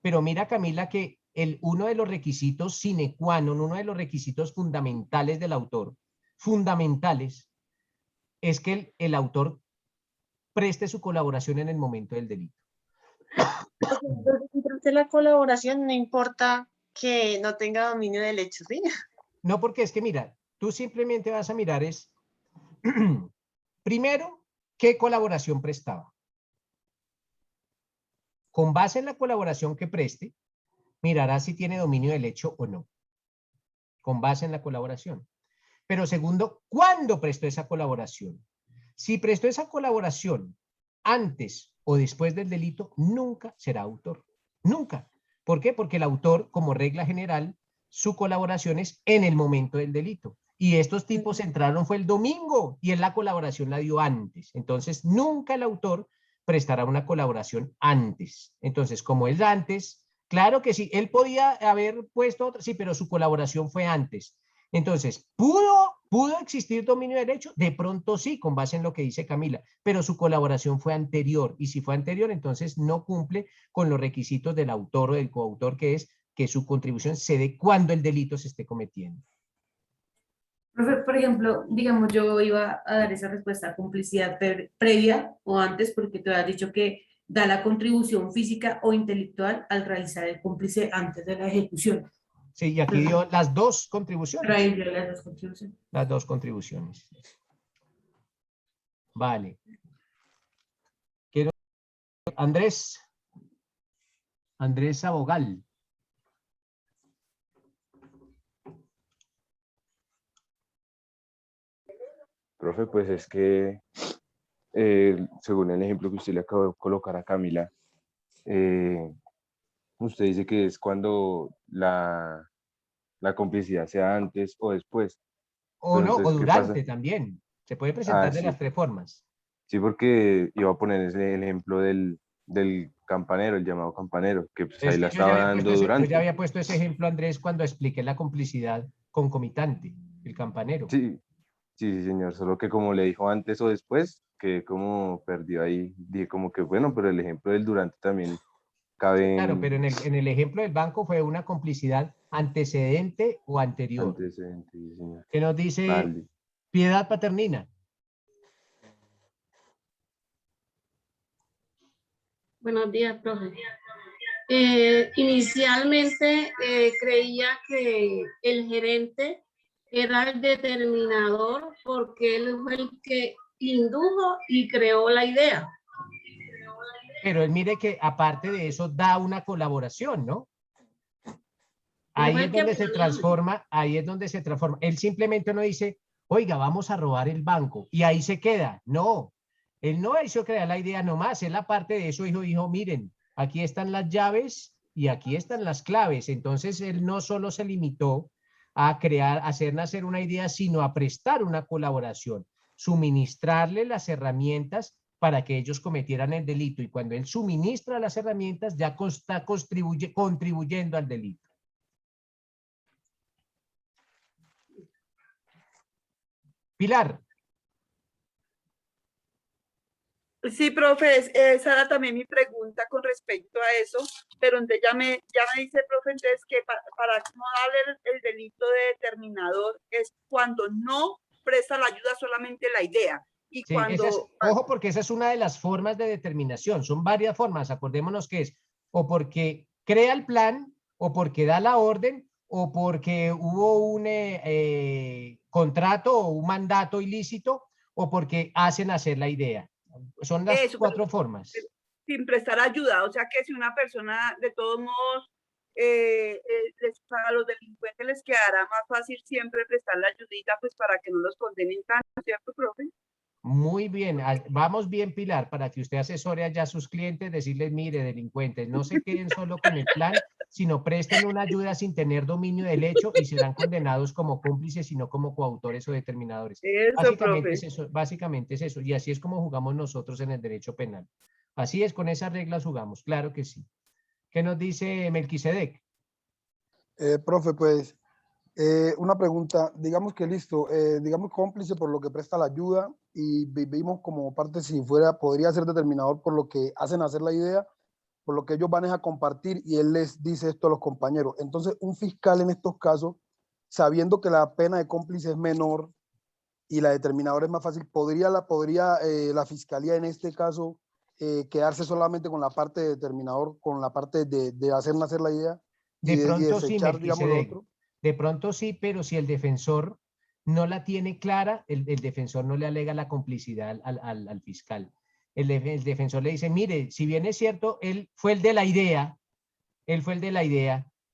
Pero mira, Camila, que uno de los requisitos sine qua non, uno de los requisitos fundamentales del autor, fundamentales, es que el autor preste su colaboración en el momento del delito. Entonces la colaboración no importa que no tenga dominio del hecho, ¿sí? No, porque es que mira, tú simplemente vas a mirar es, primero, ¿qué colaboración prestaba? Con base en la colaboración que preste, mirará si tiene dominio del hecho o no. Con base en la colaboración. Pero segundo, ¿cuándo prestó esa colaboración? Si prestó esa colaboración antes o después del delito, nunca será autor. Nunca. ¿Por qué? Porque el autor, como regla general, su colaboración es en el momento del delito. Y estos tipos entraron fue el domingo y él la colaboración la dio antes. Entonces, nunca el autor prestará una colaboración antes. Entonces, como es antes, claro que sí, él podía haber puesto otra, sí, pero su colaboración fue antes. Entonces, ¿pudo existir dominio de derecho? De pronto sí, con base en lo que dice Camila, pero su colaboración fue anterior, y si fue anterior, entonces no cumple con los requisitos del autor o del coautor, que es que su contribución se dé cuando el delito se esté cometiendo. Profe, por ejemplo, digamos, yo iba a dar esa respuesta a complicidad previa o antes, porque tú has dicho que da la contribución física o intelectual al realizar el cómplice antes de la ejecución. Sí, y aquí dio las dos contribuciones. Pero ahí dio las dos contribuciones. Las dos contribuciones. Vale. Quiero... Andrés Abogal. Profe, pues es que según el ejemplo que usted le acabó de colocar a Camila, usted dice que es cuando la complicidad sea antes o después. O no, entonces, o ¿qué durante pasa? también. Se puede presentar de Sí. las tres formas. Sí, porque iba a poner el ejemplo del campanero, el llamado campanero, que pues Es ahí que la estaba dando yo durante. ya había puesto ese ejemplo, Andrés, cuando expliqué la complicidad concomitante, el campanero. Sí, sí, señor, solo que como le dijo antes o después, que como perdió ahí, dije como que bueno, pero el ejemplo del durante también cabe Claro, pero en el ejemplo del banco fue una complicidad antecedente o anterior. antecedente, sí, señor. Que nos dice Vale. Piedad Paternina. Buenos días, profe. Inicialmente creía que el gerente era el determinador porque él fue el que indujo y creó la idea. Pero él mire que aparte de eso da una colaboración, ¿no? Ahí fue es el que donde se planeó. transforma, ahí es donde se transforma. Él simplemente no dice, oiga, vamos a robar el banco y ahí se queda. No, él no hizo crear la idea nomás. Él aparte de eso dijo, miren, aquí están las llaves y aquí están las claves. Entonces él no solo se limitó a crear, a hacer nacer una idea, sino a prestar una colaboración, suministrarle las herramientas para que ellos cometieran el delito. Y cuando él suministra las herramientas, ya está contribuyendo al delito. Pilar. Sí, profe, esa era también mi pregunta con respecto a eso, pero entonces ya me dice, profe, entonces que para no darle el delito de determinador es cuando no presta la ayuda, solamente la idea. Y Sí, cuando... ojo, porque esa es una de las formas de determinación. Son varias formas. Acordémonos que es o porque crea el plan, o porque da la orden, o porque hubo un contrato o un mandato ilícito, o porque hacen hacer la idea. Son las Eso, cuatro formas. sin prestar ayuda, o sea que si una persona de todos modos, a los delincuentes les quedará más fácil siempre prestar la ayudita, pues para que no los condenen tanto, ¿cierto, profe? Muy bien, vamos bien, Pilar, para que usted asesore allá a sus clientes, decirles, mire, delincuentes, no se queden solo con el plan, sino presten una ayuda sin tener dominio del hecho y serán condenados como cómplices y no como coautores o determinadores. Eso, profe. Básicamente es eso, y así es como jugamos nosotros en el derecho penal. Así es, con esas reglas jugamos, claro que sí. ¿Qué nos dice Melquisedec? Profe, pues, una pregunta, digamos que listo, digamos cómplice por lo que presta la ayuda y vivimos como parte, si fuera, podría ser determinador por lo que hacen hacer la idea, por lo que ellos van a compartir y él les dice esto a los compañeros. Entonces, un fiscal en estos casos, sabiendo que la pena de cómplice es menor y la determinadora es más fácil, ¿podría la fiscalía en este caso quedarse solamente con la parte de determinador, con la parte de hacer nacer la idea y De pronto sí, desechar, digamos, lo Melquisedec. otro? De pronto sí, pero si el defensor no la tiene clara, el defensor no le alega la complicidad al fiscal. El defensor le dice, mire, si bien es cierto, él fue el de la idea,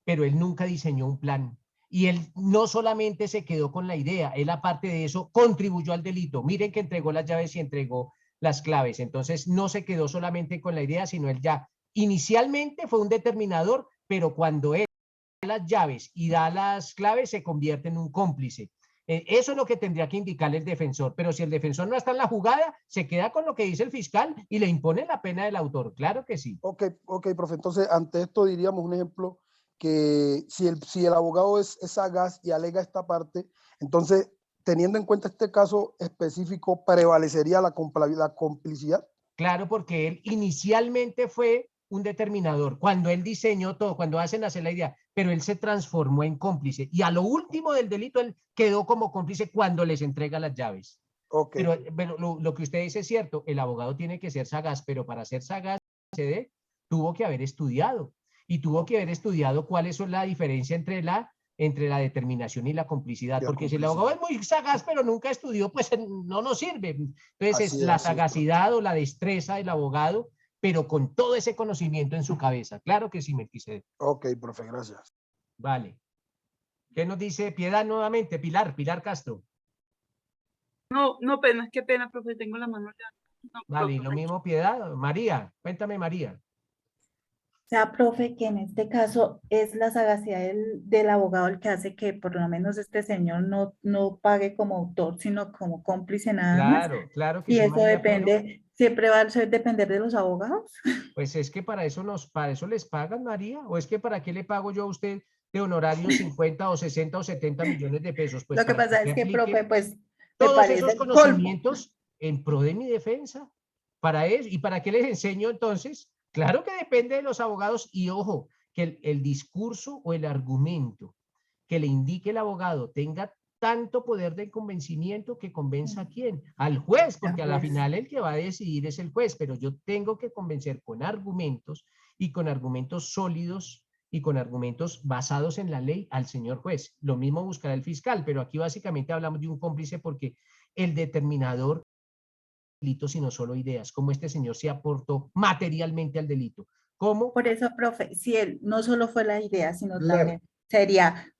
pero él nunca diseñó un plan. Y él no solamente se quedó con la idea, él aparte de eso contribuyó al delito. Miren que entregó las llaves y entregó las claves. Entonces no se quedó solamente con la idea, sino él ya inicialmente fue un determinador, pero cuando él da las llaves y da las claves se convierte en un cómplice. Eso es lo que tendría que indicarle el defensor, pero si el defensor no está en la jugada, se queda con lo que dice el fiscal y le impone la pena del autor, claro que sí. Ok, profe, entonces ante esto diríamos un ejemplo que si el abogado es sagaz y alega esta parte, entonces teniendo en cuenta este caso específico, prevalecería la complicidad. Claro, porque él inicialmente fue un determinador, cuando él diseñó todo, cuando hacen hacer la idea, pero él se transformó en cómplice y a lo último del delito él quedó como cómplice cuando les entrega las llaves. Okay. Pero lo que usted dice es cierto, el abogado tiene que ser sagaz, pero para ser sagaz tuvo que haber estudiado y tuvo que haber estudiado cuál es la diferencia entre la determinación y la complicidad, porque si el abogado es muy sagaz pero nunca estudió, pues no nos sirve. Entonces es la sagacidad o la destreza del abogado, pero con todo ese conocimiento en su cabeza. Claro que sí, Melquisedec. Ok, profe, gracias. Vale. ¿Qué nos dice Piedad nuevamente? Pilar Castro. No, pena, qué pena, profe, tengo la mano ya. No, vale, y profe, lo mismo Piedad. María, cuéntame, María. O sea, profe, que en este caso es la sagacidad del abogado el que hace que por lo menos este señor no pague como autor, sino como cómplice nada más. Claro que Y sí, eso María, depende, siempre va a depender de los abogados. Pues es que para eso les pagan, María, o es que para qué le pago yo a usted de honorario 50 o 60 o 70 millones de pesos. Pues Lo que para pasa es usted que, aplique profe, pues me todos parece esos el colmo. conocimientos en pro de mi defensa. Para eso, ¿y para qué les enseño entonces? Claro que depende de los abogados y ojo, que el discurso o el argumento que le indique el abogado tenga tanto poder de convencimiento que convenza a quién, al juez, porque a la final el que va a decidir es el juez, pero yo tengo que convencer con argumentos y con argumentos sólidos y con argumentos basados en la ley al señor juez. Lo mismo buscará el fiscal, pero aquí básicamente hablamos de un cómplice porque el determinador delito, sino solo ideas, como este señor se aportó materialmente al delito. ¿Cómo? Por eso, profe, si él no solo fue la idea, sino Claro. también sería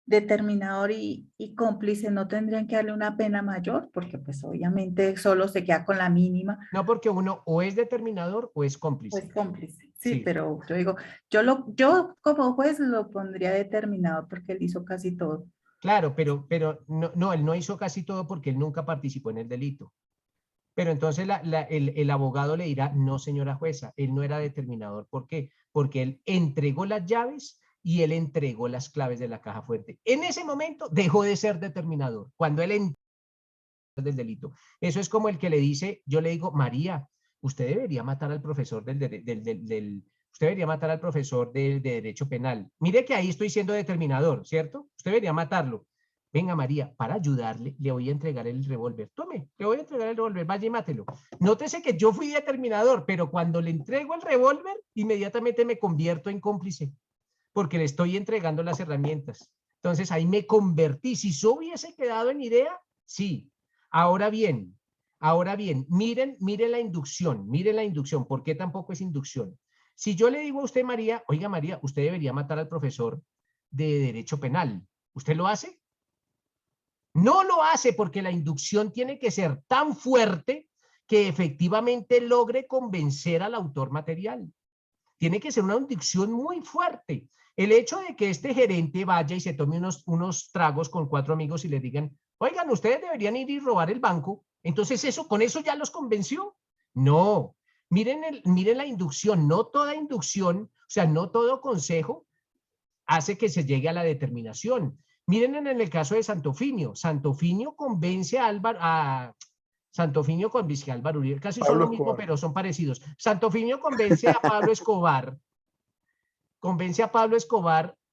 determinador y cómplice, ¿no tendrían que darle una pena mayor? Porque pues obviamente solo se queda con la mínima. No, porque uno o es determinador o es cómplice. Pues cómplice, sí, Sí. pero yo digo, yo como juez lo pondría determinador porque él hizo casi todo. Claro, pero no, él no hizo casi todo porque él nunca participó en el delito. Pero entonces el abogado le dirá, no, señora jueza, él no era determinador. ¿Por qué? Porque él entregó las llaves y él entregó las claves de la caja fuerte. En ese momento dejó de ser determinador, cuando él entregó del delito. Eso es como el que le dice, yo le digo, María, usted debería matar al profesor usted debería matar al profesor de Derecho Penal. Mire que ahí estoy siendo determinador, ¿cierto? Usted debería matarlo. Venga, María, para ayudarle, le voy a entregar el revólver. Tome, le voy a entregar el revólver, vaya y mátelo. Nótese que yo fui determinador, pero cuando le entrego el revólver, inmediatamente me convierto en cómplice, porque le estoy entregando las herramientas. Entonces ahí me convertí. Si yo hubiese quedado en idea, sí. Ahora bien, miren la inducción. ¿Por qué tampoco es inducción? Si yo le digo a usted, María, oiga, María, usted debería matar al profesor de Derecho Penal, ¿usted lo hace? No lo hace, porque la inducción tiene que ser tan fuerte que efectivamente logre convencer al autor material. Tiene que ser una inducción muy fuerte. El hecho de que este gerente vaya y se tome unos tragos con 4 amigos y le digan, oigan, ustedes deberían ir y robar el banco, entonces con eso ya los convenció. No, miren la inducción, no toda inducción, o sea, no todo consejo hace que se llegue a la determinación. Miren en el caso de Santofimio. Santofimio convence a Santofimio convence a Álvaro Uribe, casi son lo mismo, pero son parecidos. Santofimio convence a Pablo Escobar,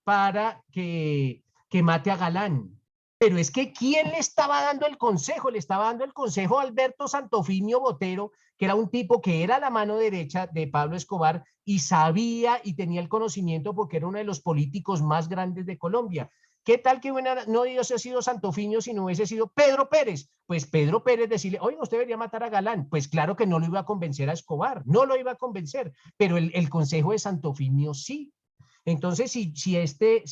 para que mate a Galán. Pero es que ¿quién le estaba dando el consejo? Le estaba dando el consejo a Alberto Santofimio Botero, que era un tipo que era la mano derecha de Pablo Escobar y sabía y tenía el conocimiento porque era uno de los políticos más grandes de Colombia. ¿Qué tal que no hubiese sido Santofimio si no hubiese sido Pedro Pérez? Pues Pedro Pérez decirle, oiga, usted debería matar a Galán. Pues claro que no lo iba a convencer a Escobar, no lo iba a convencer, pero el consejo de Santofimio sí. Entonces, si este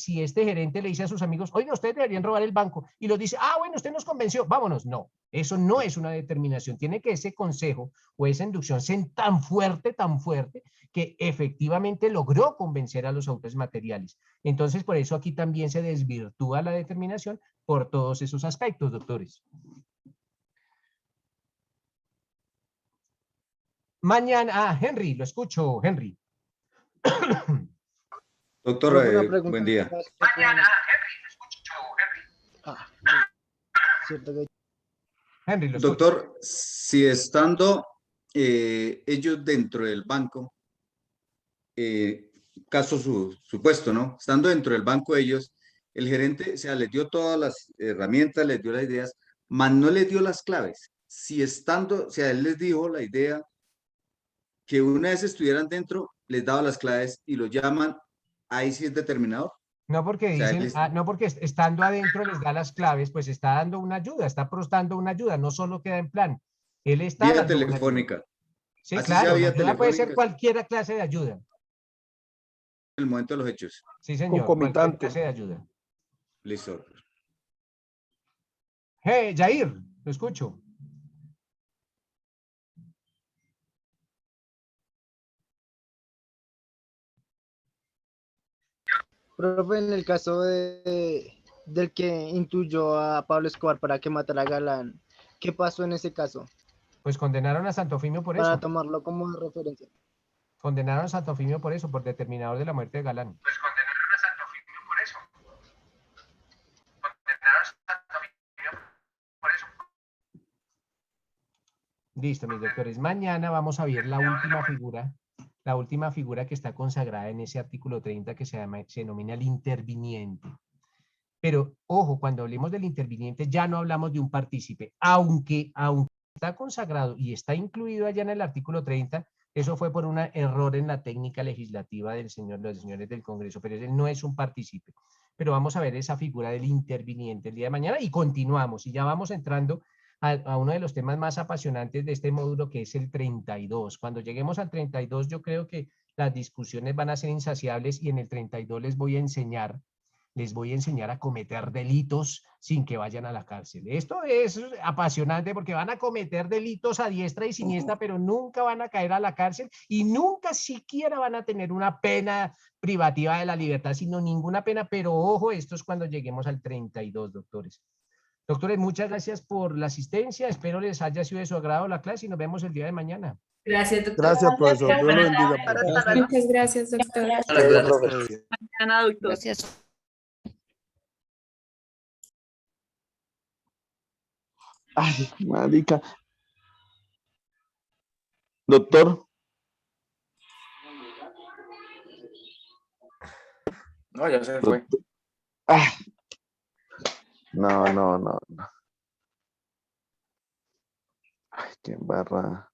gerente le dice a sus amigos, oiga, ustedes deberían robar el banco, y los dice, bueno, usted nos convenció, vámonos. No, eso no es una determinación. Tiene que ese consejo o esa inducción ser tan fuerte, que efectivamente logró convencer a los autores materiales. Entonces, por eso aquí también se desvirtúa la determinación por todos esos aspectos, doctores. Mañana, Henry, lo escucho, Henry. Doctor, buen día. Mañana, Henry, lo escucho. Doctor, si estando ellos dentro del banco, caso supuesto, ¿no? Estando dentro del banco ellos, el gerente, o sea, les dio todas las herramientas, les dio las ideas, mas no les dio las claves. Si estando, o sea, él les dijo la idea que una vez estuvieran dentro, les daba las claves y lo llaman, ahí sí es determinador. No porque dicen, no porque estando adentro les da las claves, pues está dando una ayuda, está prestando una ayuda, no solo queda en plan. Él está Vía dando telefónica. Sí, Así claro, sea vía la ayuda puede ser telefónica. cualquier clase de ayuda. En el momento de los hechos. Sí, señor, cualquier clase de ayuda. Listo. Hey, Jair, lo escucho. Profe, en el caso del que intuyó a Pablo Escobar para que matara a Galán, ¿qué pasó en ese caso? Pues condenaron a Santofimio por eso. Para tomarlo como referencia. Condenaron a Santofimio por eso, por determinador de la muerte de Galán. Pues condenaron a Santofimio por eso. Condenaron a Santofimio por eso. Listo, mis doctores. Mañana vamos a ver la última figura que está consagrada en ese artículo 30 que se denomina el interviniente. Pero, ojo, cuando hablemos del interviniente ya no hablamos de un partícipe, aunque está consagrado y está incluido allá en el artículo 30, eso fue por un error en la técnica legislativa los señores del Congreso, pero ese no es un partícipe. Pero vamos a ver esa figura del interviniente el día de mañana y continuamos, y ya vamos entrando a uno de los temas más apasionantes de este módulo, que es el 32. Cuando lleguemos al 32, yo creo que las discusiones van a ser insaciables, y en el 32 les voy a enseñar a cometer delitos sin que vayan a la cárcel. Esto es apasionante porque van a cometer delitos a diestra y siniestra, pero nunca van a caer a la cárcel y nunca siquiera van a tener una pena privativa de la libertad, sino ninguna pena. Pero ojo, esto es cuando lleguemos al 32, doctores. Doctores, muchas gracias por la asistencia. Espero les haya sido de su agrado la clase y nos vemos el día de mañana. Gracias, doctor. Gracias, profesor. Dios lo bendiga. Muchas gracias, doctor. Mañana, doctor. Gracias. Ay, marica. Doctor. No, ya se fue. Ah. No. Ay, qué embarrada.